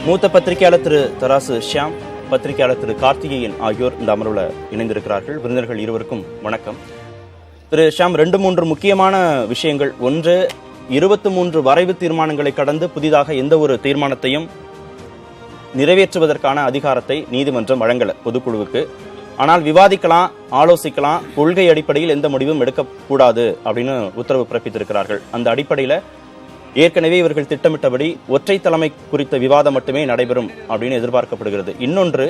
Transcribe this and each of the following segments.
மூத்த பத்திரிகையாளர் திரு தராசு ஷியாம், பத்திரிகையாளர் திரு கார்த்திகேயன் ஆகியோர் இந்த அமர்வில் இணைந்திருக்கிறார்கள். விருந்தினர்கள் இருவருக்கும் வணக்கம். திரு ஷியாம், 2-3 முக்கியமான விஷயங்கள். ஒன்று, 23 வரைவு தீர்மானங்களை கடந்து புதிதாக எந்த ஒரு தீர்மானத்தையும் நிறைவேற்றுவதற்கான அதிகாரத்தை நீதிமன்றம் வழங்கல பொதுக்குழுவுக்கு. ஆனால் விவாதிக்கலாம், ஆலோசிக்கலாம், கொள்கை அடிப்படையில் எந்த முடிவும் எடுக்கக்கூடாது அப்படின்னு உத்தரவு பிறப்பித்திருக்கிறார்கள். அந்த அடிப்படையில் ஏற்கனவே இவர்கள் திட்டமிட்டபடி ஒற்றை தலைமை குறித்த விவாதம் மட்டுமே நடைபெறும் அப்படின்னு எதிர்பார்க்கப்படுகிறது. இன்னொன்று,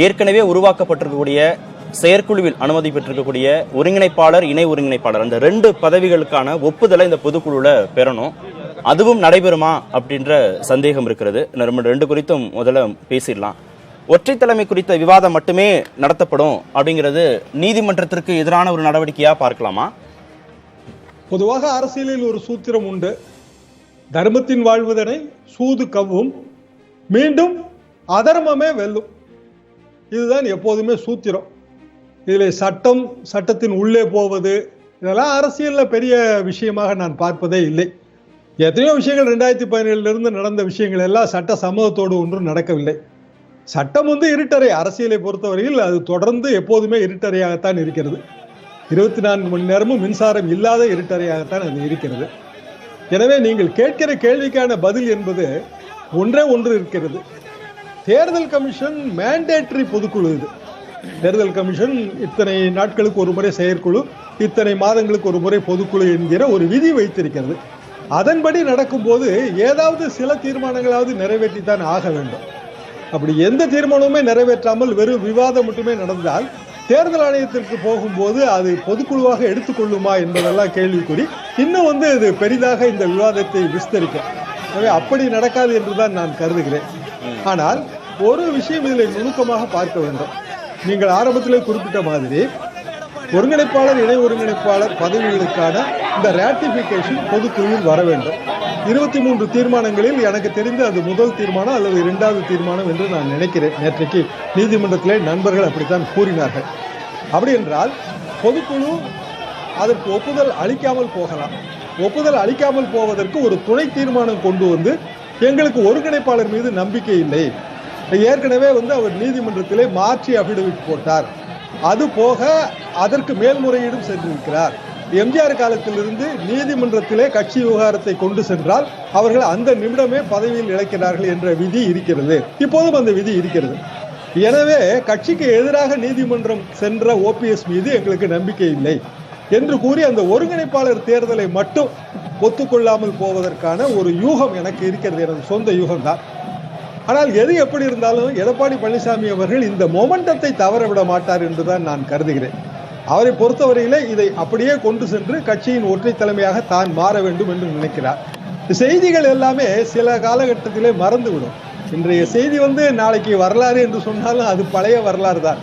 ஏற்கனவே உருவாக்கப்பட்டிருக்கக்கூடிய செயற்குழுவில் அனுமதி பெற்றிருக்கக்கூடிய ஒருங்கிணைப்பாளர், இணை ஒருங்கிணைப்பாளர், அந்த 2 பதவிகளுக்கான ஒப்புதலை இந்த பொதுக்குழுல பெறணும். அதுவும் நடைபெறுமா அப்படின்ற சந்தேகம் இருக்கிறது. நம்ம 2 குறித்தும் முதல்ல பேசிடலாம். ஒற்றை தலைமை குறித்த விவாதம் மட்டுமே நடத்தப்படும் அப்படிங்கிறது நீதிமன்றத்திற்கு எதிரான ஒரு நடவடிக்கையா பார்க்கலாமா? பொதுவாக அரசியலில் ஒரு சூத்திரம் உண்டு. தர்மத்தின் வாழ்வதனை சூது கவ்வும், மீண்டும் அதர்மமே வெல்லும். இதுதான் எப்போதுமே சூத்திரம். இதில் சட்டத்தின் உள்ளே போவது, இதெல்லாம் அரசியலில் பெரிய விஷயமாக நான் பார்ப்பதே இல்லை. எத்தனையோ விஷயங்கள் 2017 நடந்த விஷயங்கள் எல்லாம் சட்ட சமூகத்தோடு ஒன்றும் நடக்கவில்லை. சட்டம் இருட்டறை. அரசியலை பொறுத்தவரையில் அது தொடர்ந்து எப்போதுமே இருட்டறையாகத்தான் இருக்கிறது. 24 மணி நேரமும் மின்சாரம் இல்லாத இருட்டறையாகத்தான் அது இருக்கிறது. எனவே நீங்கள் கேட்கிற கேள்விக்கான பதில் என்பது ஒன்றே ஒன்று இருக்கிறது. தேர்தல் கமிஷன் மேண்டேட்டரி பொதுக்குழு. இது தேர்தல் கமிஷன் இத்தனை நாட்களுக்கு ஒரு முறை செயற்குழு, இத்தனை மாதங்களுக்கு ஒரு முறை பொதுக்குழு என்கிற ஒரு விதி வைத்திருக்கிறது. அதன்படி நடக்கும்போது ஏதாவது சில தீர்மானங்களாவது நிறைவேற்றித்தான் ஆக வேண்டும். அப்படி எந்த தீர்மானமுமே நிறைவேற்றாமல் வெறும் விவாதம் மட்டுமே நடந்தால் தேர்தல் ஆணையத்திற்கு போகும்போது அது பொதுக்குழுவாக எடுத்துக்கொள்ளுமா என்பதெல்லாம் கேள்விக்குறி. இன்னும் இது பெரிதாக இந்த விவாதத்தை விஸ்தரிக்கும். எனவே அப்படி நடக்காது என்றுதான் நான் கருதுகிறேன். ஆனால் ஒரு விஷயம் இதில் நுணுக்கமாக பார்க்க வேண்டும். நீங்கள் ஆரம்பத்திலே குறிப்பிட்ட மாதிரி ஒருங்கிணைப்பாளர், இணை ஒருங்கிணைப்பாளர் பதவிகளுக்கான இந்த ராட்டிபிகேஷன் பொதுக்குழுவில் வர வேண்டும். 23 தீர்மானங்களில் எனக்கு தெரிந்து அது முதல் தீர்மானம் அல்லது 2வது தீர்மானம் என்று நான் நினைக்கிறேன். நேற்றைக்கு நீதிமன்றத்திலே நண்பர்கள் அப்படித்தான் கூறினார்கள். அப்படி என்றால் பொதுக்குழு அதற்கு ஒப்புதல் அளிக்காமல் போகலாம். ஒப்புதல் அளிக்காமல் போவதற்கு ஒரு துணை தீர்மானம் கொண்டு வந்து, எங்களுக்கு ஒருங்கிணைப்பாளர் மீது நம்பிக்கை இல்லை, ஏற்கனவே அவர் நீதிமன்றத்திலே மாற்றி அபிடவிட் போட்டார், அது போக அதற்கு மேல்முறையீடும் சென்றிருக்கிறார், எம்ஜிஆர் காலத்திலிருந்து நீதிமன்றத்திலே கட்சி விவகாரத்தை கொண்டு சென்றால் அவர்கள் அந்த நிமிடமே பதவியில் இழக்கிறார்கள் என்ற விதி இருக்கிறது. இப்போதும் அந்த விதி இருக்கிறது. எனவே கட்சிக்கு எதிராக நீதிமன்றம் சென்ற ஓபிஎஸ் மீது எங்களுக்கு நம்பிக்கை இல்லை என்று கூறி அந்த ஒருங்கிணைப்பாளர் தேர்தலை மட்டும் ஒத்துக்கொள்ளாமல் போவதற்கான ஒரு யூகம் எனக்கு இருக்கிறது. எனது சொந்த யூகம் தான். ஆனால் எது எப்படி இருந்தாலும் எடப்பாடி பழனிசாமி அவர்கள் இந்த மொமெண்டத்தை தவற விட மாட்டார் என்றுதான் நான் கருதுகிறேன். அவரை பொறுத்தவரையிலே இதை அப்படியே கொண்டு சென்று கட்சியின் ஒற்றை தலைமையாக தான் மாற வேண்டும் என்று நினைக்கிறார். செய்திகள் எல்லாமே சில காலகட்டத்திலே மறந்துவிடும். இன்றைய செய்தி நாளைக்கு வரலாறு என்று சொன்னாலும் அது பழைய வரலாறு தான்.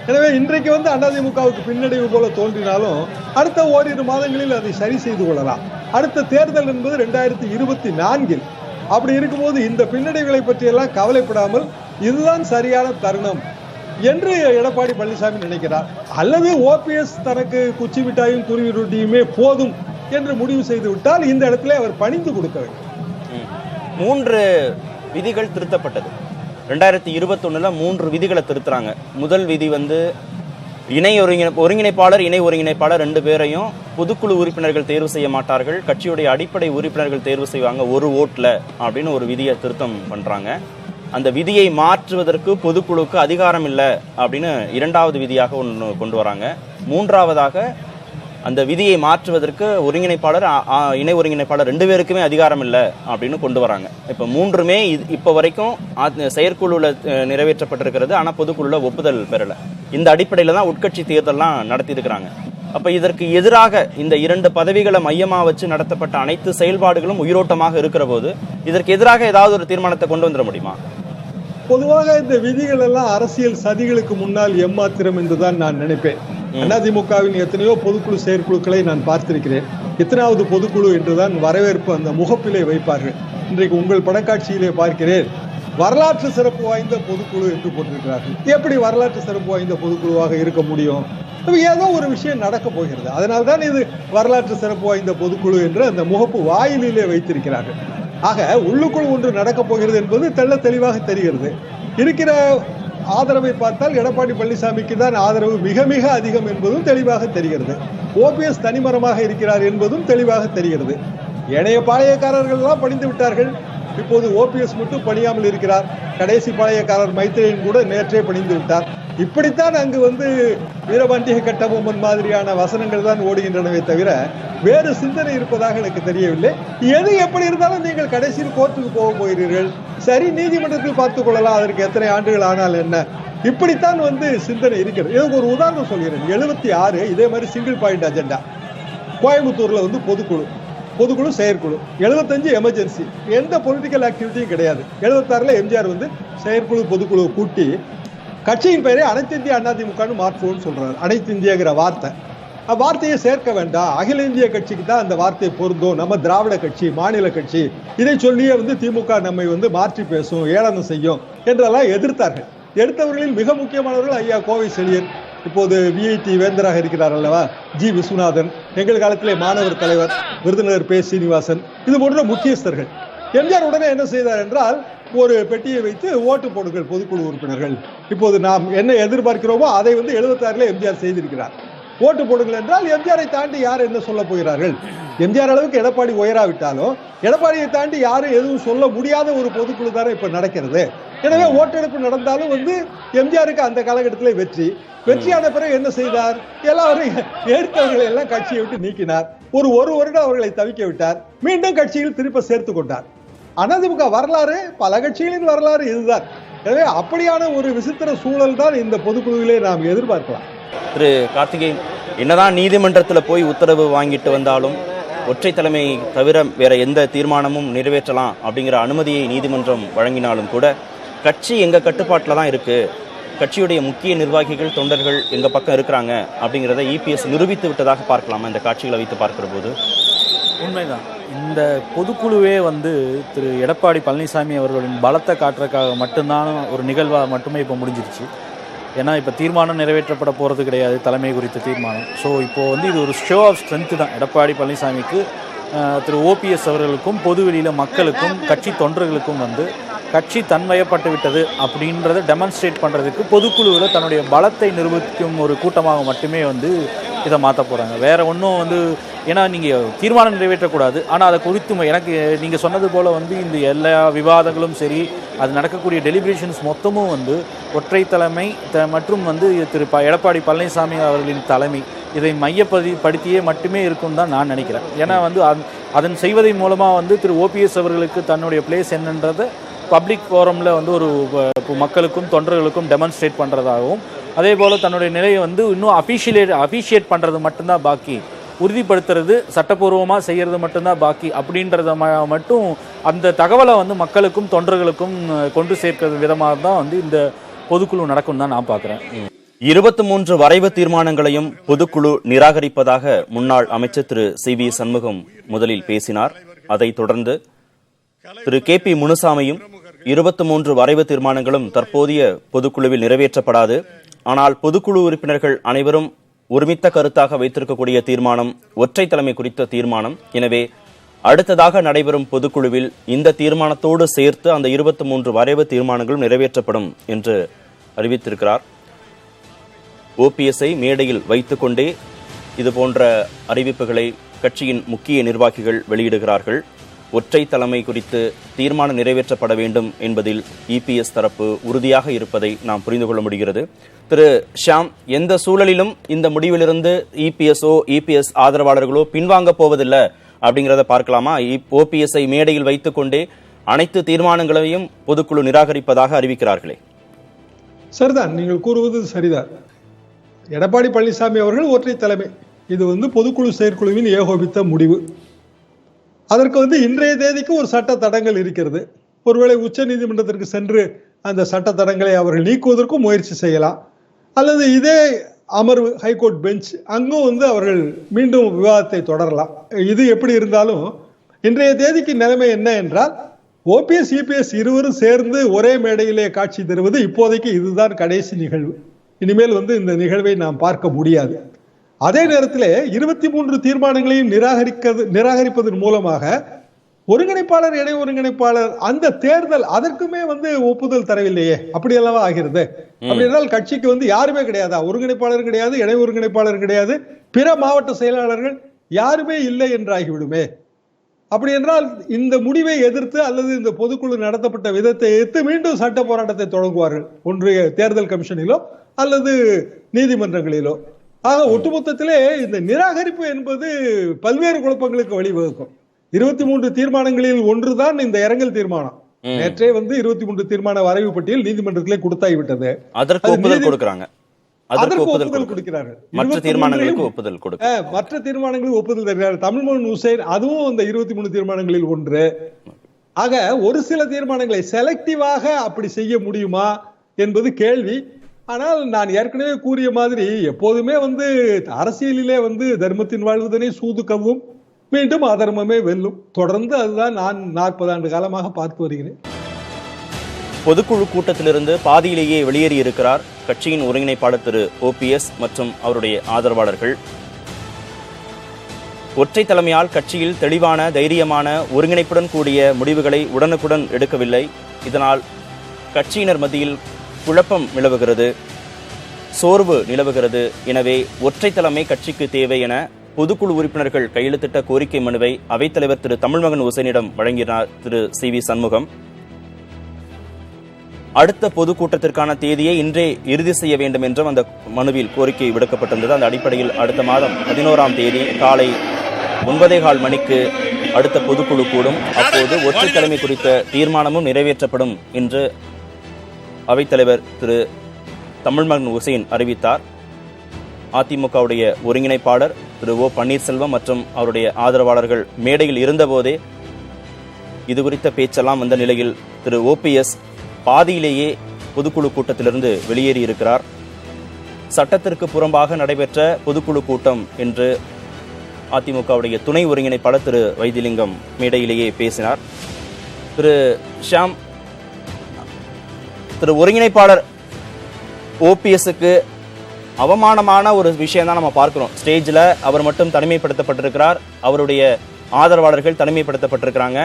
எனவே இன்றைக்கு அதிமுகவுக்கு பின்னடைவு போல தோன்றினாலும் அடுத்த ஓரிரு மாதங்களில் அதை சரி செய்து கொள்ளலாம். அடுத்த தேர்தல் என்பது 2024. அப்படி இருக்கும்போது இந்த பின்னடைவுகளை பற்றியெல்லாம் கவலைப்படாமல் இதுதான் சரியான தருணம் என்று எடப்பாடி பழனிசாமி நினைக்கிறார். அல்லது ஓபிஎஸ் தனக்கு குச்சி மிட்டாயும் குருவி ரொட்டியுமே போதும் என்று முடிவு செய்து விட்டால் இந்த இடத்துல அவர் பணிந்து கொடுக்க வேண்டும். 3 விதிகள் திருத்தப்பட்டது. 2021 3 விதிகளை திருத்துறாங்க. முதல் விதி ஒருங்கிணைப்பாளர், இணை ஒருங்கிணைப்பாளர் 2 பேரையும் பொதுக்குழு உறுப்பினர்கள் தேர்வு செய்ய மாட்டார்கள், கட்சியுடைய அடிப்படை உறுப்பினர்கள் தேர்வு செய்வாங்க ஒரு ஓட்ல அப்படின்னு ஒரு விதியை திருத்தம் பண்றாங்க. அந்த விதியை மாற்றுவதற்கு பொதுக்குழுக்கு அதிகாரம் இல்லை அப்படின்னு 2வது விதியாக ஒன்று கொண்டு வராங்க. 3வதாக அந்த விதியை மாற்றுவதற்கு ஒருங்கிணைப்பாளர், இணை ஒருங்கிணைப்பாளர் 2 பேருக்குமே அதிகாரம் இல்லை அப்படின்னு கொண்டு வராங்க. இப்போ 3மே இப்போ வரைக்கும் செயற்குழுவில் நிறைவேற்றப்பட்டிருக்கிறது. ஆனால் பொதுக்குழுவில் ஒப்புதல் பெறலை. இந்த அடிப்படையில் தான் உட்கட்சி தேர்தல்லாம் நடத்தியிருக்கிறாங்க. அப்போ இதற்கு எதிராக இந்த 2 பதவிகளை மையமாக வச்சு நடத்தப்பட்ட அனைத்து செயல்பாடுகளும் உயிரோட்டமாக இருக்கிற போது இதற்கு எதிராக ஏதாவது ஒரு தீர்மானத்தை கொண்டு வந்துட முடியுமா? பொதுவாக இந்த விதிகள் எல்லாம் அரசியல் சதிகளுக்கு முன்னால் எம்மாத்திரம் என்றுதான் நான் நினைப்பேன். அதிமுகவின் எத்தனையோ பொதுக்குழு செயற்குழுக்களை நான் பார்த்திருக்கிறேன். எத்தனாவது பொதுக்குழு என்றுதான் வரவேற்பு அந்த முகப்பிலே வைப்பார்கள். இன்றைக்கு உங்கள் படக்காட்சியிலே பார்க்கிறேன், வரலாற்று சிறப்பு வாய்ந்த பொதுக்குழு என்று போட்டிருக்கிறார்கள். எப்படி வரலாற்று சிறப்பு வாய்ந்த பொதுக்குழுவாக இருக்க முடியும்? ஏதோ ஒரு விஷயம் நடக்க போகிறது, அதனால்தான் இது வரலாற்று சிறப்பு வாய்ந்த பொதுக்குழு என்று அந்த முகப்பு வாயிலே வைத்திருக்கிறார்கள். ஆக உள்ளுக்குள் ஒன்று நடக்கப் போகிறது என்பது தெள்ள தெளிவாக தெரிகிறது. இருக்கிற ஆதரவை பார்த்தால் எடப்பாடி பழனிசாமிக்கு தான் ஆதரவு மிக மிக அதிகம் என்பதும் தெளிவாக தெரிகிறது. ஓபிஎஸ் தனிமரமாக இருக்கிறார் என்பதும் தெளிவாக தெரிகிறது. ஏனைய பாளையக்காரர்கள் எல்லாம் பணிந்து விட்டார்கள். இப்போது ஓபிஎஸ் மட்டும் பணியாமல் இருக்கிறார். கடைசி பாளையக்காரர் மைத்ரேயன் கூட நேற்றே பணிந்து விட்டார். இப்படித்தான் அங்கு வீரபாண்டிய கட்டபொம்மன் மாதிரியான வசனங்கள் தான் ஓடுகின்றனவே தவிர வேறு சிந்தனை இருப்பதாக எனக்கு தெரியவில்லை. எது எப்படி இருந்தாலும் நீங்கள் கடைசியில் கோர்ட்டுக்கு போக போகிறீர்கள், சரி நீதிமன்றத்தில் பார்த்துக் கொள்ளலாம், அதற்கு எத்தனை ஆண்டுகள் ஆனால் என்ன, இப்படித்தான் சிந்தனை இருக்கிறது. இதுக்கு ஒரு உதாரணம் சொல்கிறேன். 76 இதே மாதிரி சிங்கிள் பாயிண்ட் அஜெண்டா, கோயம்புத்தூர்ல பொதுக்குழு செயற்குழு, 75 எமர்ஜென்சி, எந்த பொலிட்டிக்கல் ஆக்டிவிட்டியும் கிடையாது. 76ல எம்ஜிஆர் செயற்குழு பொதுக்குழு கூட்டி கட்சியின் பெயரை அனைத்து இந்திய அதிமுகன்னு மாற்றுவோம்னு சொல்றாரு. அனைத்து இந்தியங்கிற வார்த்தையை சேர்க்க வேண்டாம், அகில இந்திய கட்சிக்கு தான் அந்த வார்த்தை பொருந்தும், நம்ம திராவிட கட்சி, மாநில கட்சி, இதை சொல்லியே திமுக நம்மை மாற்றி பேசும், ஏளனம் செய்யும் என்றெல்லாம் எதிர்த்தார்கள். எடுத்தவர்களில் மிக முக்கியமானவர்கள் ஐயா கோவை செழியன், இப்போது விஐடி வேந்தராக இருக்கிறார் அல்லவா, ஜி விஸ்வநாதன், எங்கள் காலத்திலே மாணவர் தலைவர் விருதுநகர் பே சீனிவாசன், இது போன்ற முக்கியஸ்தர்கள். எம்ஜிஆர் உடனே என்ன செய்தார் என்றால், ஒரு பெட்டியை வைத்து ஓட்டு போடுங்கள் பொதுக்குழு உறுப்பினர்கள், இப்போது நாம் என்ன எதிர்பார்க்கிறோமோ அதை 76ல எம்ஜிஆர் செய்திருக்கிறார், ஓட்டு போடுங்கள் என்றால் எம்ஜிஆரை தாண்டி யார் என்ன சொல்ல போகிறார்கள்? எம்ஜிஆர் அளவுக்கு எடப்பாடி உயராவிட்டாலும் எடப்பாடியை தாண்டி யாரும் எதுவும் சொல்ல முடியாத ஒரு பொதுக்குழு தானே இப்ப நடக்கிறது. எனவே ஓட்டெடுப்பு நடந்தாலும் எம்ஜிஆருக்கு அந்த காலகட்டத்தில் வெற்றியான பிறகு என்ன செய்தார்? எல்லாரையும் ஏற்கவர்களை எல்லாம் கட்சியை விட்டு நீக்கினார். ஒரு வருடம் அவர்களை தவிக்க விட்டார். மீண்டும் கட்சியில் திருப்ப சேர்த்து கொண்டார். அதிமுக வரலாறு, பல கட்சிகளின் வரலாறு இதுதான். எனவே அப்படியான ஒரு விசித்திர சூழல் தான் இந்த பொதுக்குழுவிலே நாம் எதிர்பார்க்கலாம். திரு கார்த்திகேயன், என்னதான் நீதிமன்றத்தில் போய் உத்தரவு வாங்கிட்டு வந்தாலும் ஒற்றை தலைமை தவிர வேற எந்த தீர்மானமும் நிறைவேற்றலாம் அப்படிங்கிற அனுமதியை நீதிமன்றம் வழங்கினாலும் கூட கட்சி எங்க கட்டுப்பாட்டில் தான் இருக்கு, கட்சியுடைய முக்கிய நிர்வாகிகள் தொண்டர்கள் எங்க பக்கம் இருக்கிறாங்க அப்படிங்கிறத இபிஎஸ் நிரூபித்து விட்டதாக பார்க்கலாமா இந்த காட்சிகளை வைத்து பார்க்கிற போது? உண்மைதான். இந்த பொதுக்குழுவே திரு எடப்பாடி பழனிசாமி அவர்களின் பலத்தை காட்டுறதுக்காக மட்டும்தான் ஒரு நிகழ்வாக மட்டுமே இப்போ முடிஞ்சிருச்சு. ஏன்னா இப்போ தீர்மானம் நிறைவேற்றப்பட போகிறது கிடையாது, தலைமை குறித்த தீர்மானம். ஸோ இப்போது இது ஒரு ஷோ ஆஃப் ஸ்ட்ரென்த்து தான் எடப்பாடி பழனிசாமிக்கு, திரு ஓபிஎஸ் அவர்களுக்கும், பொதுவெளியில் மக்களுக்கும், கட்சி தொண்டர்களுக்கும் கட்சி தன்வயப்பட்டு விட்டது அப்படின்றத டெமான்ஸ்ட்ரேட் பண்ணுறதுக்கு பொதுக்குழுவில் தன்னுடைய பலத்தை நிரூபிக்கும் ஒரு கூட்டமாக மட்டுமே இதை மாற்ற போகிறாங்க. வேறு ஒன்றும் ஏன்னா நீங்கள் தீர்மானம் நிறைவேற்றக்கூடாது, ஆனால் அதை குறித்து எனக்கு நீங்கள் சொன்னது போல் இந்த எல்லா விவாதங்களும் சரி, அது நடக்கக்கூடிய டெலிபரேஷன்ஸ் மொத்தமும் ஒற்றை தலைமை மற்றும் திரு எடப்பாடி பழனிசாமி அவர்களின் தலைமை இதை மையப்படுத்தியே மட்டுமே இருக்கும்னு தான் நான் நினைக்கிறேன். ஏன்னா அதன் செய்வதன் மூலமாக திரு ஓபிஎஸ் அவர்களுக்கு தன்னுடைய பிளேஸ் என்னன்றதை பப்ளிக் ஃபோரமில் ஒரு மக்களுக்கும் தொண்டர்களுக்கும் டெமான்ஸ்ட்ரேட் பண்ணுறதாகவும், அதே போல் தன்னுடைய நிலையை இன்னும் அஃபிஷியேட் பண்ணுறது மட்டும்தான் பாக்கி, உறுதிப்படுத்துறது சட்டப்பூர்வமாக செய்கிறது மட்டும்தான் பாக்கி அப்படின்றத மட்டும் அந்த தகவலை மக்களுக்கும் தொண்டர்களுக்கும் கொண்டு சேர்க்கிற விதமாக தான் இந்த பொதுக்குழு நடக்கும் தான் நான் பார்க்குறேன். 23 வரைவு தீர்மானங்களையும் பொதுக்குழு நிராகரிப்பதாக முன்னாள் அமைச்சர் திரு சி.வி. சண்முகம் முதலில் பேசினார். அதைத் தொடர்ந்து திரு கே.பி. முனுசாமியும் 23 வரைவு தீர்மானங்களும் தற்போதைய பொதுக்குழுவில் நிறைவேற்றப்படாது, ஆனால் பொதுக்குழு உறுப்பினர்கள் அனைவரும் ஒருமித்த கருத்தாக வைத்திருக்கக்கூடிய தீர்மானம் ஒற்றை தலைமை குறித்த தீர்மானம். எனவே அடுத்ததாக நடைபெறும் பொதுக்குழுவில் இந்த தீர்மானத்தோடு சேர்த்து அந்த 23 வரைவு தீர்மானங்களும் நிறைவேற்றப்படும் என்று அறிவித்திருக்கிறார். ஓபிஎஸ்ஐ மேடையில் வைத்துக்கொண்டே இதுபோன்ற அறிவிப்புகளை கட்சியின் முக்கிய நிர்வாகிகள் வெளியிடுகிறார்கள். ஒற்றை தலைமை குறித்து தீர்மானம் நிறைவேற்றப்பட வேண்டும் என்பதில் இபிஎஸ் தரப்பு உறுதியாக இருப்பதை நாம் புரிந்து கொள்ள முடிகிறது. திரு ஷியாம், எந்த சூழலிலும் இந்த முடிவிலிருந்து இபிஎஸ் ஆதரவாளர்களோ பின்வாங்க போவதில்லை அப்படிங்கிறத பார்க்கலாமா? ஓபிஎஸ்ஐ மேடையில் வைத்துக்கொண்டே அனைத்து தீர்மானங்களையும் பொதுக்குழு நிராகரிப்பதாக அறிவிக்கிறார்களே. சரிதான், நீங்கள் கூறுவது சரிதான். எடப்பாடி பழனிசாமி அவர்கள் ஒற்றை தலைமை, இது பொதுக்குழு செயற்குழுவின் ஏகோபித்த முடிவு. அதற்கு இன்றைய தேதிக்கு ஒரு சட்ட தடங்கள் இருக்கிறது. ஒருவேளை உச்ச நீதிமன்றத்திற்கு சென்று அந்த சட்ட தடங்களை அவர்கள் நீக்குவதற்கும் முயற்சி செய்யலாம், அல்லது இதே அமர்வு ஹைகோர்ட் பெஞ்ச் அங்கும் அவர்கள் மீண்டும் விவாதத்தை தொடரலாம். இது எப்படி இருந்தாலும் இன்றைய தேதிக்கு நிலைமை என்ன என்றால், ஓபிஎஸ் இபிஎஸ் இருவரும் சேர்ந்து ஒரே மேடையிலே காட்சி தருவது இப்போதைக்கு இதுதான் கடைசி நிகழ்வு. இனிமேல் இந்த நிகழ்வை நாம் பார்க்க முடியாது. அதே நேரத்தில் 23 தீர்மானங்களையும் நிராகரிப்பதன் மூலமாக ஒருங்கிணைப்பாளர் இணை ஒருங்கிணைப்பாளர் அந்த தேர்தல் அதற்குமே ஒப்புதல் தரவில்லையே, அப்படி அல்லவா ஆகிறது. அப்படி என்றால் கட்சிக்கு யாருமே கிடையாதா? ஒருங்கிணைப்பாளர் கிடையாது, இணை ஒருங்கிணைப்பாளர் கிடையாது, பிற மாவட்ட செயலாளர்கள் யாருமே இல்லை என்றாகிவிடுமே. அப்படி என்றால் இந்த முடிவை எதிர்த்து அல்லது இந்த பொதுக்குழு நடத்தப்பட்ட விதத்தை எதிர்த்து மீண்டும் சட்ட போராட்டத்தை தொடங்குவார்கள், ஒன்றிய தேர்தல் கமிஷனிலோ அல்லது நீதிமன்றங்களிலோ. ஆக ஒட்டுமொத்தத்திலே இந்த நிராகரிப்பு என்பது பல்வேறு குழப்பங்களுக்கு வழிவகுக்கும். 23 தீர்மானங்களில் ஒன்றுதான் இந்த இரங்கல் தீர்மானம். நேற்றே 23 தீர்மான வரைவு பட்டியல் நீதிமன்றத்திலே கொடுத்தாய்விட்டது. அதற்கு ஒப்புதல் கொடுக்கிறாங்க, அதற்கு ஒப்புதல் கொடுக்கிறார்கள். மற்ற தீர்மானங்களுக்கு ஒப்புதல் மற்ற தீர்மானங்களுக்கு ஒப்புதல் தருகிறார். தமிழ்மகன் ஹுசைன் அதுவும் இந்த 23 தீர்மானங்களில் ஒன்று. ஆக ஒரு சில தீர்மானங்களை செலக்டிவாக அப்படி செய்ய முடியுமா என்பது கேள்வி. ஆனால் நான் ஏற்கனவே கூறிய மாதிரி எப்போதுமே அரசியலிலே தர்மத்தின் வாழ்வதனை சூது கவ்வும், மீண்டும் அதர்மமே வெல்லும். தொடர்ந்து அதுதான் நான் 40 ஆண்டு காலமாக பார்த்து வருகிறேன். பொதுக்குழு கூட்டத்திலிருந்து பாதியிலேயே வெளியேறி இருக்கிறார் கட்சியின் ஒருங்கிணைப்பாளர் திரு OPS மற்றும் அவருடைய ஆதரவாளர்கள். ஒற்றை தலைமையால் கட்சியில் தெளிவான, தைரியமான, ஒருங்கிணைப்புடன் கூடிய முடிவுகளை உடனுக்குடன் எடுக்கவில்லை. இதனால் கட்சியினர் மத்தியில் குழப்பம் நிலவுகிறது, சோர்வு நிலவுகிறது. எனவே ஒற்றை தலைமை கட்சிக்கு தேவை என பொதுக்குழு உறுப்பினர்கள் கையெழுத்திட்ட கோரிக்கை மனுவை அவைத்தலைவர் திரு தமிழ்மகன் ஹுசைனிடம் வழங்கினார் திரு CV சண்முகம். அடுத்த பொதுக்கூட்டத்திற்கான தேதியை இன்றே இறுதி செய்ய வேண்டும் என்றும் அந்த மனுவில் கோரிக்கை விடுக்கப்பட்டிருந்தது. அந்த அடிப்படையில் அடுத்த மாதம் 11ஆம் தேதி காலை 9:15 மணிக்கு அடுத்த பொதுக்குழு கூடும். அப்போது ஒற்றை தலைமை குறித்த தீர்மானமும் நிறைவேற்றப்படும் என்று அவைத்தலைவர் திரு தமிழ்மகன் ஹுசைன் அறிவித்தார். அதிமுகவுடைய ஒருங்கிணைப்பாளர் திரு O பன்னீர்செல்வம் மற்றும் அவருடைய ஆதரவாளர்கள் மேடையில் இருந்தபோதே இது குறித்த பேச்செல்லாம் வந்த நிலையில் திரு OPS பாதியிலேயே பொதுக்குழு கூட்டத்திலிருந்து வெளியேறி இருக்கிறார். சட்டத்திற்கு புறம்பாக நடைபெற்ற பொதுக்குழு கூட்டம் என்று அதிமுகவுடைய துணை ஒருங்கிணைப்பாளர் திரு வைத்திலிங்கம் மேடையிலேயே பேசினார். திரு ஷாம், திரு ஒருங்கிணைப்பாளர் OPSக்கு அவமானமான ஒரு விஷயம் தான் நம்ம பார்க்கிறோம். ஸ்டேஜில் அவர் மட்டும் தனிமைப்படுத்தப்பட்டிருக்கிறார், அவருடைய ஆதரவாளர்கள் தனிமைப்படுத்தப்பட்டிருக்கிறாங்க.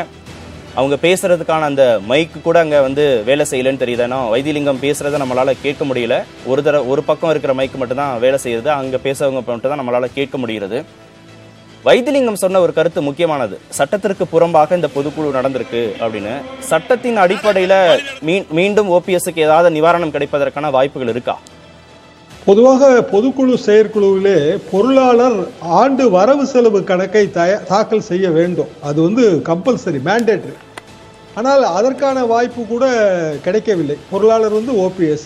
அவங்க பேசுறதுக்கான அந்த மைக்கு கூட அங்கே வேலை செய்யலைன்னு தெரியுது. ஏன்னா வைத்திலிங்கம் பேசுறதை நம்மளால கேட்க முடியல. ஒரு பக்கம் இருக்கிற மைக்கு மட்டும் தான் வேலை செய்யுது, அங்கே பேசுறவங்க மட்டும் தான் நம்மளால கேட்க முடிகிறது. வைத்திலிங்கம் சொன்ன ஒரு கருத்து முக்கியமானது. சட்டத்திற்கு புறம்பாக இந்த பொதுக்குழு நடந்திருக்கு அப்படின்னு. சட்டத்தின் அடிப்படையில மீண்டும் OPSக்கு ஏதாவது நிவாரணம் கிடைப்பதற்கான வாய்ப்புகள் இருக்கா? பொதுவாக பொதுக்குழு செயற்குழுவிலே பொருளாளர் ஆண்டு வரவு செலவு கணக்கை தாக்கல் செய்ய வேண்டும். அது கம்பல்சரி, மேண்டேட்டரி. ஆனால் அதற்கான வாய்ப்பு கூட கிடைக்கவில்லை. பொருளாளர் OPS.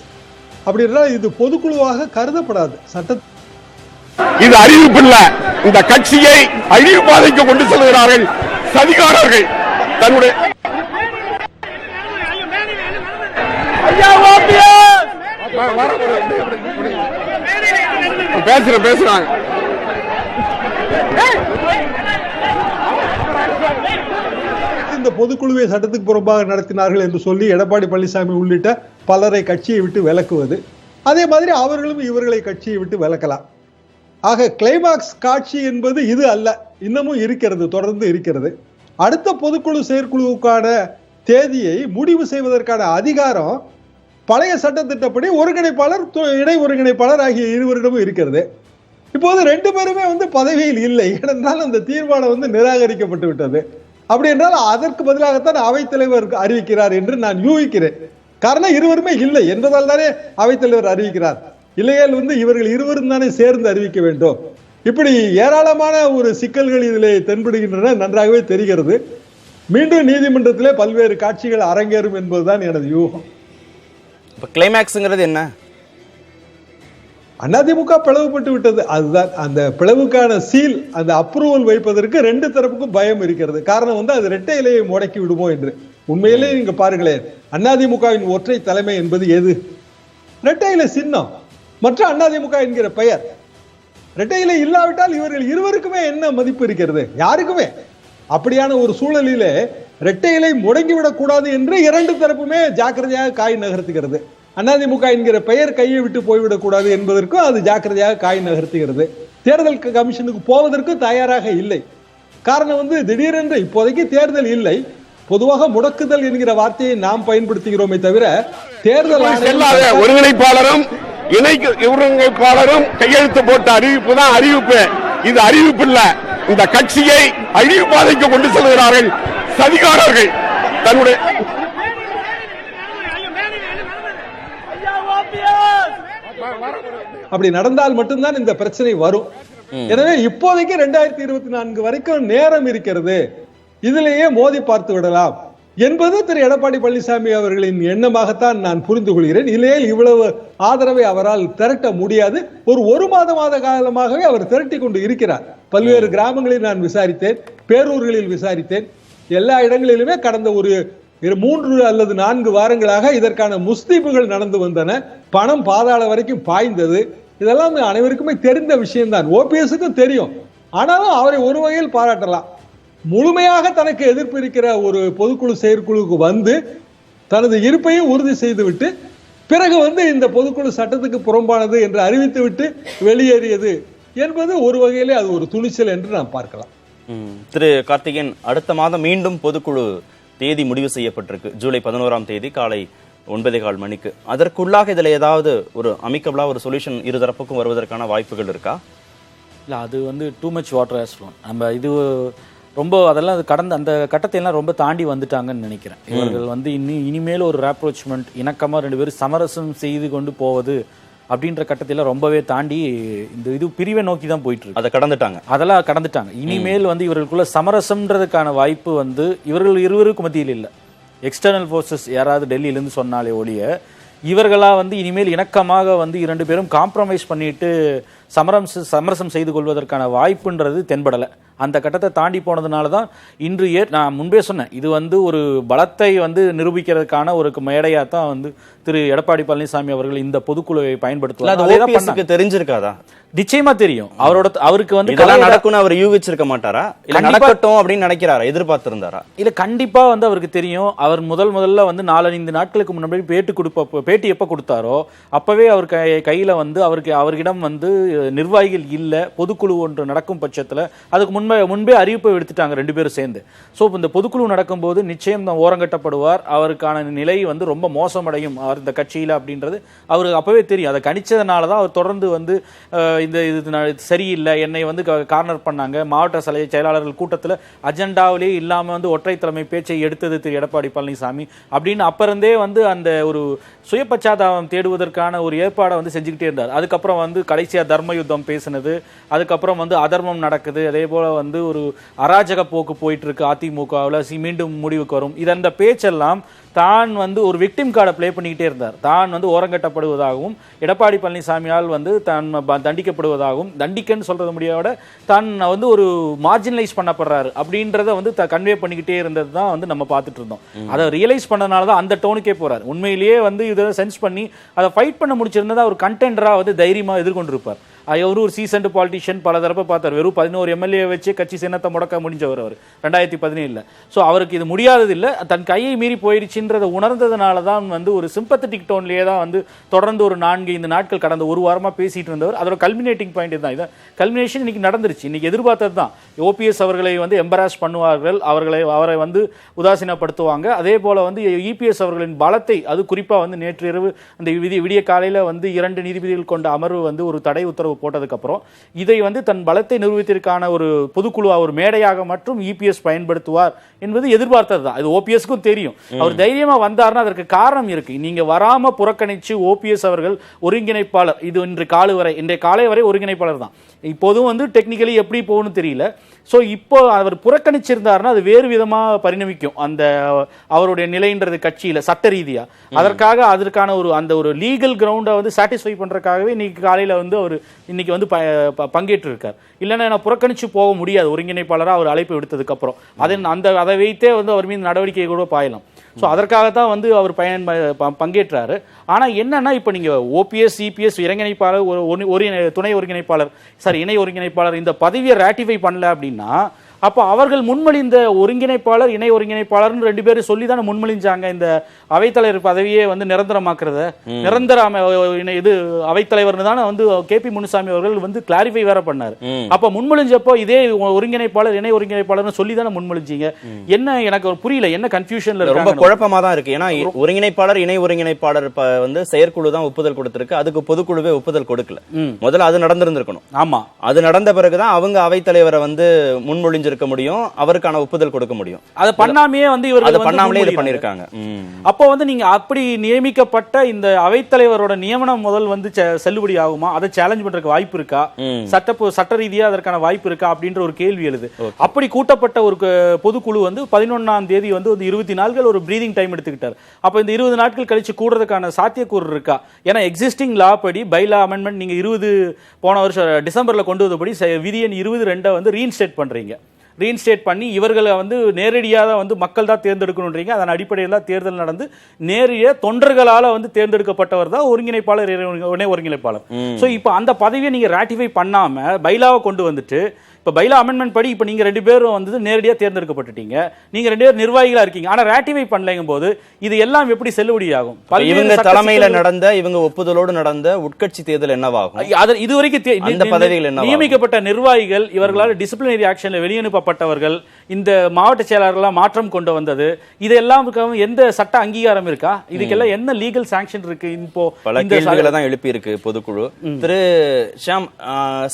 அப்படின்னா இது பொதுக்குழுவாக கருதப்படாது. இது அறிவிப்பு இல்ல, இந்த கட்சியை அழிவு பாதைக்கு கொண்டு செல்கிறார்கள் சதிகாரர்கள். தன்னுடைய பேசுறாங்க. இந்த பொதுக்குழுவை சட்டத்துக்கு புறம்பாக நடத்தினார்கள் என்று சொல்லி எடப்பாடி பழனிசாமி உள்ளிட்ட பலரை கட்சியை விட்டு விலக்குவது, அதே மாதிரி அவர்களும் இவர்களை கட்சியை விட்டு விலக்கலாம். ஆக கிளைமாக்ஸ் காட்சி என்பது இது அல்ல, இன்னமும் இருக்கிறது, தொடர்ந்து இருக்கிறது. அடுத்த பொதுக்குழு செயற்குழுவுக்கான தேதியை முடிவு செய்வதற்கான அதிகாரம் பழைய சட்டத்திட்டப்படி ஒருங்கிணைப்பாளர், இணை ஒருங்கிணைப்பாளர் ஆகிய இருவரிடமும் இருக்கிறது. இப்போது 2 பேருமே பதவியில் இல்லை. ஏனென்றால் அந்த தீர்மானம் நிராகரிக்கப்பட்டு விட்டது. அப்படி என்றால் அதற்கு பதிலாகத்தான் அவைத்தலைவர் அறிவிக்கிறார் என்று நான் யூகிக்கிறேன். காரணம் இருவருமே இல்லை என்பதால் தானே அவைத்தலைவர் அறிவிக்கிறார். இல்லையால் இவர்கள் இருவரும் தானே சேர்ந்து அறிவிக்க வேண்டும். இப்படி ஏராளமான ஒரு சிக்கல்கள் இதிலே தென்படுகின்றன, நன்றாகவே தெரிகிறது. மீண்டும் நீதிமன்றத்திலே பல்வேறு காட்சிகள் அரங்கேறும் என்பதுதான் எனது யூகம். கிளைமாக்ஸ்ங்கிறது என்ன? அதிமுக பிளவுபட்டு விட்டது. அதுதான் அந்த பிளவுக்கான சீல், அந்த அப்ரூவல் வைப்பதற்கு 2 தரப்புக்கும் பயம் இருக்கிறது. காரணம் அது இரட்டை இலையை முடக்கி விடுமோ என்று. உண்மையிலே நீங்க பாருங்களேன், அதிமுகவின் ஒற்றை தலைமை என்பது எது? இரட்டை இலை சின்னம், மற்ற அதிமுக என்கிற பெயர். இரட்டை இலை இல்லாவிட்டால் இவர்கள் இருவருக்குமே என்ன மதிப்பு இருக்கிறது? யாருக்குமே. அப்படியான ஒரு சூழலிலே இரட்டை இலை முடங்கிவிடக் கூடாது என்று 2 தரப்புமே ஜாக்கிரதையாக காய் நகர்த்துகிறது. அதிமுக என்கிற பெயர் கையை விட்டு போய்விடக் கூடாது என்பதற்கும் அது ஜாக்கிரதையாக காய் நகர்த்துகிறது. தேர்தல் கமிஷனுக்கு போவதற்கு தயாராக இல்லை. காரணம் வந்து திடீரென்று இப்போதைக்கு தேர்தல் இல்லை, பொதுவாக முடக்குதல் என்கிற வார்த்தையை நாம் பயன்படுத்துகிறோமே தவிர தேர்தல் ஒருங்கிணைப்பாளரும் ஒருங்கிணைப்பாளரும் கையெழுத்து போட்ட அறிவிப்பு தான் அறிவிப்பு. இது அறிவிப்பு இல்ல. இந்த கட்சியை அழிவு பாதைக்கு கொண்டு செல்கிறார்கள் சதிகாரர்கள். தன்னுடைய அப்படி நடந்தால் மட்டும்தான் இந்த பிரச்சனை வரும். எனவே இப்போதைக்கு 2024 வரைக்கும் நேரம் இருக்கிறது, இதிலேயே மோதி பார்த்து விடலாம் என்பது திரு எடப்பாடி பழனிசாமி அவர்களின் எண்ணமாகத்தான் நான் புரிந்து கொள்கிறேன். இல்லையே இவ்வளவு ஆதரவை அவரால் திரட்ட முடியாது. ஒரு மாத காலமாகவே அவர் திரட்டி கொண்டு இருக்கிறார். பல்வேறு கிராமங்களில் நான் விசாரித்தேன், பேரூர்களில் விசாரித்தேன். எல்லா இடங்களிலுமே கடந்த ஒரு 3 அல்லது 4 வாரங்களாக இதற்கான முஸ்தீபுகள் நடந்து வந்தன. பணம் பாதாள வரைக்கும் பாய்ந்தது. இதெல்லாம் அனைவருக்குமே தெரிந்த விஷயம்தான், ஓபிஎஸ்க்கும் தெரியும். ஆனாலும் அவரை ஒரு வகையில் பாராட்டலாம். முழுமையாக தனக்கு எதிர்ப்பு இருக்கிற ஒரு பொதுக்குழு செயற்குழுக்கு வந்து தனது இருப்பையும் உறுதி செய்துவிட்டு பிறகு வந்து இந்த பொதுக்குழு சட்டத்துக்கு புறம்பானது என்று அறிவித்து விட்டு வெளியேறியது என்பது ஒரு வகையிலே அது ஒரு துணிச்சல் என்று நாம் பார்க்கலாம். திரு கார்த்திகேயன், அடுத்த மாதம் மீண்டும் பொதுக்குழு தேதி முடிவு செய்யப்பட்டிருக்கு. ஜூலை 11ஆம் தேதி காலை 9:15 மணிக்கு. அதற்குள்ளாக இதுல ஏதாவது ஒரு அமிக்கபிளா ஒரு சொல்யூஷன் இருதரப்புக்கும் வருவதற்கான வாய்ப்புகள் இருக்கா? இல்லை, அது வந்து too much water has flown. நம்ம இது ரொம்ப அதெல்லாம் கடந்த அந்த கட்டத்தையெல்லாம் ரொம்ப தாண்டி வந்துட்டாங்கன்னு நினைக்கிறேன். இவர்கள் வந்து இனிமேல் ஒரு ராப்ரோச்மெண்ட் இணக்கமாக 2 பேரும் சமரசம் செய்து கொண்டு போவது அப்படின்ற கட்டத்தில் ரொம்பவே தாண்டி இந்த இது பிரிவை நோக்கி தான் போயிட்டு இருக்கு. அதெல்லாம் கடந்துட்டாங்க. இனிமேல் வந்து இவர்களுக்குள்ள சமரசம்ன்றதுக்கான வாய்ப்பு வந்து இவர்கள் இருவருக்கும் மத்தியில் இல்லை. எக்ஸ்டர்னல் ஃபோர்ஸஸ் யாராவது டெல்லியிலேருந்து சொன்னாலே ஒழிய இவர்களா வந்து இனிமேல் இணக்கமாக வந்து 2 பேரும் காம்ப்ரமைஸ் பண்ணிட்டு சமரசம் செய்து கொள்வதற்கான வாய்ப்புன்றது தென்படலை. அந்த கட்டத்தை தாண்டி போனதுனால தான் இன்று நான் முன்பே சொன்னேன், இது வந்து ஒரு பலத்தை வந்து நிரூபிக்கிறதுக்கான ஒரு மேடையாக தான் வந்து திரு எடப்பாடி பழனிசாமி அவர்கள் இந்த பொதுக்குழுவை பயன்படுத்துவார். தெரிஞ்சிருக்காதா? நிச்சயமா தெரியும். அவருக்கு வந்து நடக்கும் அவர் யூகிச்சிருக்க மாட்டாரா? இல்ல நடக்கட்டும் அப்படின்னு நினைக்கிறாரா, எதிர்பார்த்திருந்தாரா? இல்ல, கண்டிப்பா வந்து அவருக்கு தெரியும். அவர் முதல்ல வந்து 4-5 நாட்களுக்கு முன்னாடி பேட்டி எப்ப கொடுத்தாரோ அப்பவே அவர் கையில வந்து அவர்களிடம் வந்து நிர்வாகிகள் இல்ல, பொதுக்குழு ஒன்று நடக்கும் பட்சத்துல அதுக்கு முன்பே அறிவிப்பை எடுத்துட்டாங்க 2 பேரும் சேர்ந்து. ஸோ இந்த பொதுக்குழு நடக்கும்போது நிச்சயம் தான் ஓரங்கட்டப்படுவார், அவருக்கான நிலை வந்து ரொம்ப மோசமடையும் அவர் இந்த கட்சியில அப்படின்றது அவருக்கு அப்பவே தெரியும். அதை கணிச்சதுனால தான் அவர் தொடர்ந்து வந்து இது சரியில்லை, என்னை வந்து கார்னர் பண்ணாங்க. மாவட்ட செயலாளர்கள் கூட்டத்தில் அஜெண்டாவிலே இல்லாம வந்து ஒற்றை தலைமை பேச்சை எடுத்தது திரு எடப்பாடி பழனிசாமி அப்படின்னு அப்பறந்தே வந்து அந்த ஒரு சுயபச்சாதாபம் தேடுவதற்கான ஒரு ஏற்பாடை வந்து செஞ்சுக்கிட்டே இருந்தார். அதுக்கப்புறம் வந்து கடைசியா தர்ம யுத்தம் பேசினது, அதுக்கப்புறம் வந்து அதர்மம் நடக்குது, அதே போல வந்து ஒரு அராஜக போக்கு போயிட்டு இருக்கு அதிமுகவில், மீண்டும் முடிவுக்கு வரும். இந்த பேச்செல்லாம் தான் வந்து ஒரு விக்டிம் கார்டை பிளே பண்ணிக்கிட்டே இருந்தார். தான் வந்து ஓரங்கட்டப்படுவதாகவும் எடப்பாடி பழனிசாமியால் வந்து தான் தண்டிக்கப்படுவதாகவும், தண்டிக்கன்னு சொல்றது முடியாத தான் வந்து ஒரு மார்ஜினலைஸ் பண்ணப்படுறாரு அப்படின்றத வந்து கன்வே பண்ணிக்கிட்டே இருந்தது தான் வந்து நம்ம பார்த்துட்டு இருந்தோம். அதை ரியலைஸ் பண்ணனால தான் அந்த டோனுக்கே போறாரு. உண்மையிலேயே வந்து இதை சென்ஸ் பண்ணி அதை ஃபைட் பண்ண முடிச்சிருந்தா ஒரு கண்டெண்டரா வந்து தைரியமா எதிர்கொண்டிருப்பார். அவரு ஒரு சீசன்ட் பாலிட்டிஷியன், பல தரப்பை பார்த்தார். வெறும் 11 எம்எல்ஏ வச்சு கட்சி சின்னத்தை முடக்க முடிஞ்சவர் அவர் 2017. ஸோ அவருக்கு இது முடியாதது இல்லை, தன் கையை மீறி போயிடுச்சுன்றதை உணர்ந்ததுனால தான் வந்து ஒரு சிம்பத்தட்டிக் டோன்லேயே தான் வந்து தொடர்ந்து ஒரு 4-5 நாட்கள் கடந்த ஒரு வாரமாக பேசிட்டு இருந்தவர். அதோட கல்மினேட்டிங் பாயிண்ட் தான். இதான் கல்மினேஷன் இன்னைக்கு நடந்துருச்சு. இன்னைக்கு எதிர்பார்த்தது தான். ஓபிஎஸ் அவர்களை வந்து எம்பராஸ் பண்ணுவார்கள், அவரை வந்து உதாசீனப்படுத்துவாங்க. அதே போல வந்து இபிஎஸ் அவர்களின் பலத்தை, அது குறிப்பாக வந்து நேற்று இரவு அந்த விடிய காலையில் வந்து 2 நீதிபதிகள் கொண்ட அமர்வு வந்து ஒரு தடை உத்தரவு போட்டதுக்கு அப்புறம் இதை வந்து தன் பலத்தை நிரூபித்திற்கான ஒரு பொதுக்குழு ஒரு மேடையாக மற்றும் இபிஎஸ் பயன்படுத்துவார் என்பது எதிர்பார்த்தது தான். இது ஓபிஎஸ்க்கும் தெரியும். அவர் தைரியமா வந்தார்னா அதற்கு காரணம் இருக்கு. நீங்க வராம புறக்கணிச்சு ஓபிஎஸ் அவர்கள் ஒருங்கிணைப்பாளர், இது இன்றைய காலை வரை ஒருங்கிணைப்பாளர் தான். இப்போதும் வந்து டெக்னிக்கலி எப்படி போகணும்னு தெரியல. ஸோ இப்போ அவர் புறக்கணிச்சிருந்தாருன்னா அது வேறு விதமாக பரிணமிக்கும் அந்த அவருடைய நிலைன்றது கட்சியில் சட்ட ரீதியாக. அதற்கான ஒரு லீகல் கிரவுண்டை வந்து சாட்டிஸ்ஃபை பண்ணுறதுக்காகவே இன்னைக்கு காலையில் வந்து அவர் இன்னைக்கு வந்து பங்கேற்று இருக்கார். இல்லைன்னா நான் புறக்கணிச்சு போக முடியாது ஒருங்கிணைப்பாளராக அவர் அழைப்பு விடுத்ததுக்கப்புறம். அதை வைத்தே வந்து அவர் மீது நடவடிக்கை கூட பாயலாம். ஸோ அதற்காகத்தான் வந்து அவர் பங்கேற்றாரு. ஆனால் என்னன்னா இப்போ நீங்கள் ஓபிஎஸ் சிபிஎஸ் இணை ஒருங்கிணைப்பாளர் இந்த பதவியை ராட்டிஃபை பண்ணல அப்படின்னா அப்போ அவர்கள் முன்மொழிந்த ஒருங்கிணைப்பாளர் இணை ஒருங்கிணைப்பாளர்னு 2 பேரும் சொல்லி தானே முன்மொழிஞ்சாங்க இந்த அவைத்தலைவர் பதவியே வந்து நிரந்தரமாக்குறத. நிரந்தர இது அவைத்தலைவர்னு தானே வந்து KP முனுசாமி அவர்கள் வந்து கிளாரிஃபை வேற பண்ணாரு. அப்ப முன்மொழிஞ்சப்போ இதே ஒருங்கிணைப்பாளர் இணை ஒருங்கிணைப்பாளர்னு சொல்லி தானே முன்மொழிஞ்சீங்க. என்ன எனக்கு புரியல, என்ன கன்ஃபியூஷன்ல ரொம்ப குழப்பமா தான் இருக்கு. ஏன்னா ஒருங்கிணைப்பாளர் இணை ஒருங்கிணைப்பாளர் வந்து செயற்குழு தான் ஒப்புதல் கொடுத்திருக்கு, அதுக்கு பொதுக்குழுவே ஒப்புதல் கொடுக்கல. முதல்ல அது நடந்திருந்திருக்கணும். ஆமா, அது நடந்த பிறகுதான் அவங்க அவைத்தலைவரை வந்து முன்மொழிஞ்சிருக்க முடியும், அவருக்கான ஒப்புதல் கொடுக்க முடியும். அதை பண்ணாமையே வந்து இவர்கள் பண்ணாமலே இது பண்ணிருக்காங்க. அப்போ வந்து நீங்க அப்படி நியமிக்கப்பட்ட இந்த அவைத்தலைவரோட நியமனம் முதல் வந்து செல்லுபடி ஆகுமா, அதை சேலஞ்ச் பண்றதுக்கு வாய்ப்பு இருக்கா, சட்ட ரீதியா அதற்கான வாய்ப்பு இருக்கா அப்படின்ற ஒரு கேள்வி எழுது. அப்படி கூட்டப்பட்ட ஒரு பொதுக்குழு வந்து 11ஆம் தேதி வந்து 20 நாட்கள் ஒரு பிரீதிங் டைம் எடுத்துக்கிட்டார். அப்ப இந்த 20 நாட்கள் கழிச்சு கூடுறதுக்கான சாத்தியக்கூறு இருக்கா? ஏன்னா எக்ஸிஸ்டிங் லா படி பைலா அமெண்ட்மெண்ட் நீங்க 20 போன வருஷம் டிசம்பர்ல கொண்டு வந்தபடி விதி எண் 22 வந்து ரீஇன்ஸ்டேட் பண்றீங்க. ரீஇன்ஸ்டேட் பண்ணி இவர்களை வந்து நேரடியாக வந்து மக்கள் தான் தேர்ந்தெடுக்கணுன்றீங்க. அதன் அடிப்படையில் தான் தேர்தல் நடந்து நேரடியாக தொண்டர்களால் வந்து தேர்ந்தெடுக்கப்பட்டவர் தான் ஒருங்கிணைப்பாளர் இணை ஒருங்கிணைப்பாளர். ஸோ இப்போ அந்த பதவியை நீங்கள் ராட்டிஃபை பண்ணாமல் பைலாவை கொண்டு வந்துட்டு இப்போ பைலா அமெண்ட்மெண்ட் படி இப்போ நீங்கள் 2 பேரும் வந்து நேரடியாக தேர்ந்தெடுக்கப்பட்டுட்டீங்க, நீங்கள் 2 பேரும் நிர்வாகிகளாக இருக்கீங்க, ஆனால் ராட்டிஃபை பண்ணலைங்கும் போது இது எல்லாம் எப்படி செல்லுபடியாகும்? இவங்க தலைமையில நடந்த இவங்க ஒப்புதலோடு நடந்த உட்கட்சி தேர்தல் என்னவாகும்? இதுவரைக்கும் நியமிக்கப்பட்ட நிர்வாகிகள் இவர்களால் டிசிப்ளினரி ஆக்ஷன்ல வெளியனுப்பப்பட்டவர்கள், இந்த மாவட்ட செயலாளர்களால் மாற்றம் கொண்டு வந்தது, இதெல்லாம் எந்த சட்ட அங்கீகாரம் இருக்கா? இதுக்கெல்லாம் என்ன லீகல் சாங்ஷன் இருக்கு? இப்போ பல கேள்விகளை தான் எழுப்பி இருக்கு பொதுக்குழு. திரு ஷாம்,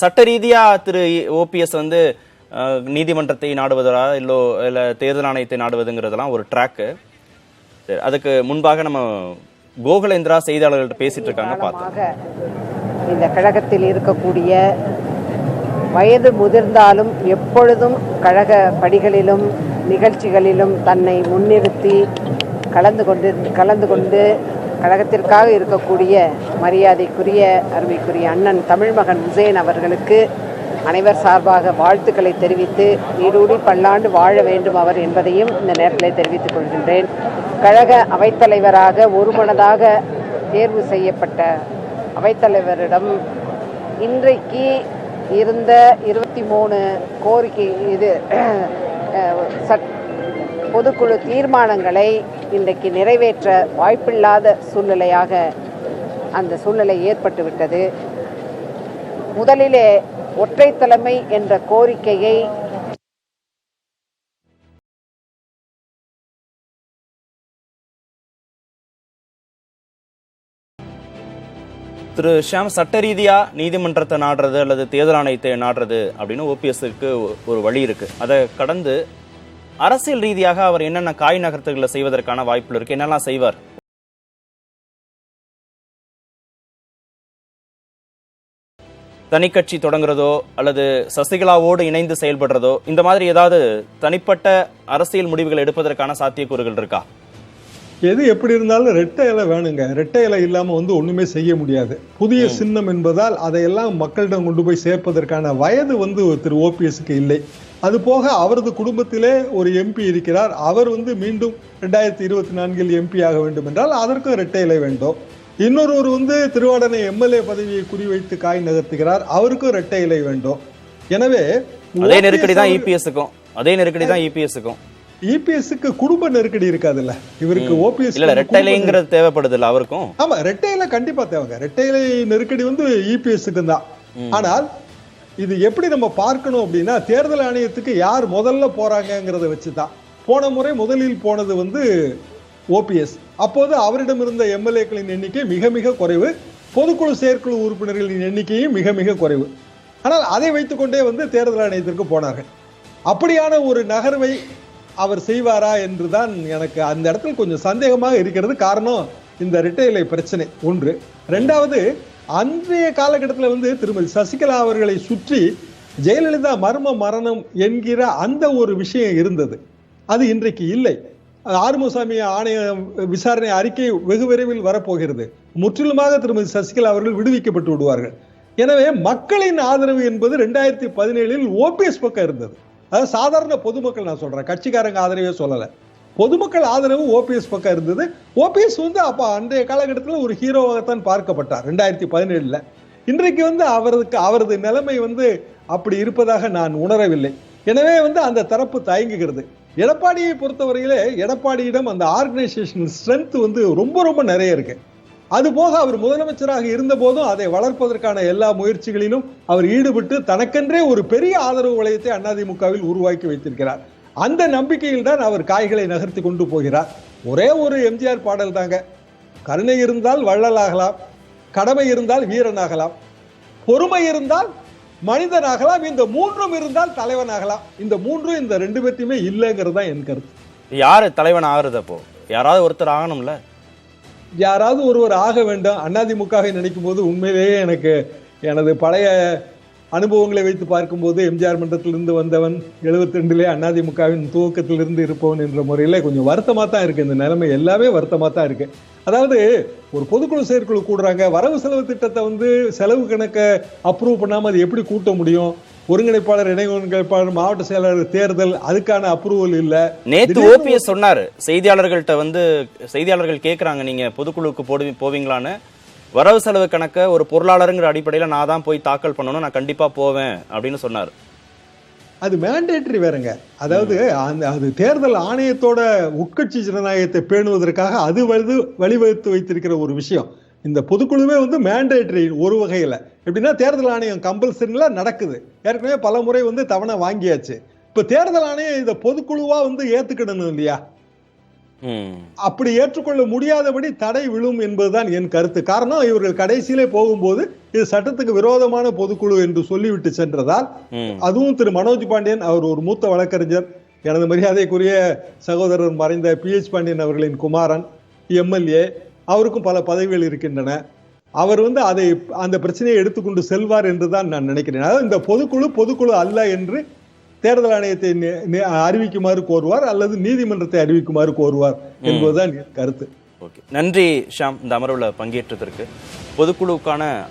சட்ட ரீதியா திரு OPS வந்து நீதிமன்றத்தை நாடுவதா இல்ல தேர்தல் ஆணையத்தை நாடுவதுங்கிறதெல்லாம் ஒரு ட்ராக்கு. அதுக்கு முன்பாக நம்ம கோகுலேந்திரா செய்தியாளர்கள்ட்ட பேசிட்டு இருக்காங்க பார்த்தோம். இந்த கழகத்தில் இருக்கக்கூடிய வயது முதிர்ந்தாலும் எப்பொழுதும் கழக படிகளிலும் நிகழ்ச்சிகளிலும் தன்னை முன்னிறுத்தி கலந்து கொண்டு கழகத்திற்காக இருக்கக்கூடிய மரியாதைக்குரிய அருமைக்குரிய அண்ணன் தமிழ்மகன் உசேன் அவர்களுக்கு அனைவர் சார்பாக வாழ்த்துக்களை தெரிவித்து நீடூடி பல்லாண்டு வாழ வேண்டும் அவர் என்பதையும் இந்த நேரத்தில் தெரிவித்துக் கொள்கின்றேன். கழக அவைத்தலைவராக ஒருமனதாக தேர்வு செய்யப்பட்ட அவைத்தலைவரிடம் இன்றைக்கு இருந்த 23 கோரிக்கை பொதுக்குழு தீர்மானங்களை இன்றைக்கு நிறைவேற்ற வாய்ப்பில்லாத சூழ்நிலையாக அந்த சூழ்நிலை ஏற்பட்டுவிட்டது. முதலிலே ஒற்றை தலைமை என்ற கோரிக்கையை திரு ஷியாம், சட்ட ரீதியா நீதிமன்றத்தை நாடுறது அல்லது தேர்தல் ஆணையத்தை நாடுறது அப்படின்னு OPSக்கு ஒரு வழி இருக்கு. அதை கடந்து அரசியல் ரீதியாக அவர் என்னென்ன காய் நகர்த்துகளை செய்வதற்கான வாய்ப்புகள் இருக்கு, என்னெல்லாம் செய்வார்? தனிக்கட்சி தொடங்குறதோ அல்லது சசிகலாவோடு இணைந்து செயல்படுறதோ, இந்த மாதிரி ஏதாவது தனிப்பட்ட அரசியல் முடிவுகள் எடுப்பதற்கான சாத்தியக்கூறுகள் இருக்கா? எது எப்படி இருந்தாலும் ரெட்டை இலை வேணுங்க. ரெட்டை இலை இல்லாம ஒண்ணுமே செய்ய முடியாது. புதிய சின்னம் என்பதால் அதையெல்லாம் மக்களிடம் கொண்டு போய் சேர்ப்பதற்கான வயது திரு OPSக்கு இல்லை. அது போக அவரது குடும்பத்திலே ஒரு MP இருக்கிறார். அவர் மீண்டும் 2024 MP ஆக வேண்டும் என்றால் அதற்கும் ரெட்டை இலை வேண்டும். இன்னொருவர் திருவாடனை MLA பதவியை குறிவைத்து காய் நகர்த்துகிறார், அவருக்கும் ரெட்டை இலை வேண்டும். எனவே அதே நெருக்கடி தான் EPSக்கும். EPSக்கு குடும்ப நெருக்கடி இருக்காதுல்ல, இவருக்கு OPS ரெட்டை இலைங்கிறது தேவைப்படுது இல்ல அவருக்கும்? ஆமா, ரெட்டை இலை கண்டிப்பா தேவைங்க. ரெட்டை இலை நெருக்கடி EPSக்கு தான். ஆனால் இது எப்படி நம்ம பார்க்கணும் அப்படின்னா, தேர்தல் ஆணையத்துக்கு யார் முதல்ல போறாங்கிறத வச்சுதான். போன முறை முதலில் போனது OPS. அப்போது அவரிடம் இருந்த MLAக்களின் எண்ணிக்கை மிக மிக குறைவு, பொதுக்குழு செயற்குழு உறுப்பினர்களின் எண்ணிக்கையும் மிக மிக குறைவு. ஆனால் அதை வைத்துக்கொண்டே தேர்தல் ஆணையத்திற்கு போனார்கள். அப்படியான ஒரு நகர்வை அவர் செய்வாரா என்றுதான் எனக்கு அந்த இடத்துல கொஞ்சம் சந்தேகமாக இருக்கிறது. காரணம் இந்த ரெட்டை இலை பிரச்சனை ஒன்று. ரெண்டாவது, அன்றைய காலகட்டத்தில் திருமதி சசிகலா அவர்களை சுற்றி ஜெயலலிதா மர்ம மரணம் என்கிற அந்த ஒரு விஷயம் இருந்தது. அது இன்றைக்கு இல்லை. ஆறுமுகசாமி ஆணைய விசாரணை அறிக்கை வெகு விரைவில் வரப்போகிறது. முற்றிலுமாக திருமதி சசிகலா அவர்கள் விடுவிக்கப்பட்டு விடுவார்கள். எனவே மக்களின் ஆதரவு என்பது 2017 OPS பக்கம் இருந்தது. அதாவது சாதாரண பொதுமக்கள், நான் சொல்றேன், கட்சிக்காரங்க ஆதரவே சொல்லல, பொதுமக்கள் ஆதரவு OPS பக்கம் இருந்தது. OPS அப்ப அன்றைய காலகட்டத்தில் ஒரு ஹீரோவாகத்தான் பார்க்கப்பட்டார் 2017. இன்றைக்கு அவரது நிலைமை அப்படி இருப்பதாக நான் உணரவில்லை. எனவே அந்த தரப்பு தயங்குகிறது. எடப்பாடியை பொறுத்தவரையிலே எடப்பாடியிடம் அந்த ஆர்கனைசேஷன் ஸ்ட்ரென்த் ரொம்ப ரொம்ப நிறைய இருக்கு. அதுபோக அவர் முதலமைச்சராக இருந்த போதும் அதை வளர்ப்பதற்கான எல்லா முயற்சிகளிலும் அவர் ஈடுபட்டு தனக்கென்றே ஒரு பெரிய ஆதரவு வளையத்தை அதிமுகவில் உருவாக்கி வைத்திருக்கிறார். அந்த நம்பிக்கையில் தான் அவர் காய்களை நகர்த்தி கொண்டு போகிறார். ஒரே ஒரு எம்ஜிஆர் பாடல் தாங்க, கருணை இருந்தால் வள்ளலாகலாம், கடமை இருந்தால் வீரனாகலாம், பொறுமை இருந்தால் மனிதனாகலாம், இந்த மூன்றும் இருந்தால் தலைவனாகலாம். இந்த மூன்றும் இந்த ரெண்டு பேர்த்தையுமே இல்லைங்கிறது தான் என் கருத்து. யாரு தலைவன் ஆகுறது? அப்போ யாராவது ஒருத்தர் ஆகணும்ல, யாராவது ஒருவர் ஆக வேண்டும். அதிமுகவை நினைக்கும் போது உண்மையிலேயே எனக்கு எனது பழைய அனுபவங்களை வைத்து பார்க்கும்போது எம்ஜிஆர் மன்றத்திலிருந்து வந்தவன் 72லே அதிமுகவின் துவக்கத்திலிருந்து இருப்பவன் என்ற முறையில் கொஞ்சம் வருத்தமாக தான் இருக்கு. இந்த நிலைமை எல்லாமே வருத்தமாக தான் இருக்கு. அதாவது ஒரு பொதுக்குழு செயற்குழு கூடுறாங்க, வரவு செலவு திட்டத்தை செலவு கணக்கை அப்ரூவ் பண்ணாமல் அது எப்படி கூட்ட முடியும்? ஒருங்கிணைப்பாளர், இணை ஒருங்கிணைப்பாளர், மாவட்ட செயலாளர் தேர்தல், அதுக்கான அப்ரூவல் இல்ல. நேத்து ஓபிஎஸ் சொன்னாரு, செய்தியாளர்கள்ட்ட செய்தியாளர்கள் கேட்கறாங்க, நீங்க பொதுக்குழுக்கு போவீங்களான்னு. வரவு செலவு கணக்க ஒரு பொருளாளருங்கிற அடிப்படையில நான் தான் போய் தாக்கல் பண்ணணும், நான் கண்டிப்பா போவேன் அப்படின்னு சொன்னார். அது மேண்டேட்டரி வேறங்க. அதாவது அது தேர்தல் ஆணையத்தோட உட்கட்சி ஜனநாயகத்தை பேணுவதற்காக அது வழிவகுத்து வைத்திருக்கிற ஒரு விஷயம். இந்த பொதுக்குழுவே மேண்டேட்டரி ஒரு வகையில். எப்படின்னா தேர்தல் ஆணையம் கம்பல்சரில நடக்குது. ஏற்கனவே பல முறை தவணை வாங்கியாச்சு. இப்ப தேர்தல் ஆணையம் இதை பொதுக்குழுவா ஏத்துக்கிடணும் இல்லையா? அப்படி ஏற்றுக்கொள்ள முடியாதபடி தடை விழும் என்பதுதான் என் கருத்து. காரணம், இவர்கள் கடைசியிலே போகும்போது இது சட்டத்துக்கு விரோதமான பொதுக்குழு என்று சொல்லிவிட்டு சென்றதால், அதுவும் திரு மனோஜ் பாண்டியன், அவர் ஒரு மூத்த வழக்கறிஞர், எனது மரியாதைக்குரிய சகோதரர் மறைந்த PH பாண்டியன் அவர்களின் குமாரன், MLA, அவருக்கும் பல பதவிகள் இருக்கின்றன. அவர் அதை அந்த பிரச்சனையை எடுத்துக்கொண்டு செல்வார் என்றுதான் நான் நினைக்கிறேன். அதாவது இந்த பொதுக்குழு அல்ல என்று தேர்தல் ஆணையத்தை அறிவிக்குமாறு கோருவார் அல்லது நீதிமன்றத்தை அறிவிக்குமாறு கோருவார் என்பதுதான் கருத்து. நன்றி ஷாம், இந்த அமர்வுல பங்கேற்றதற்கு.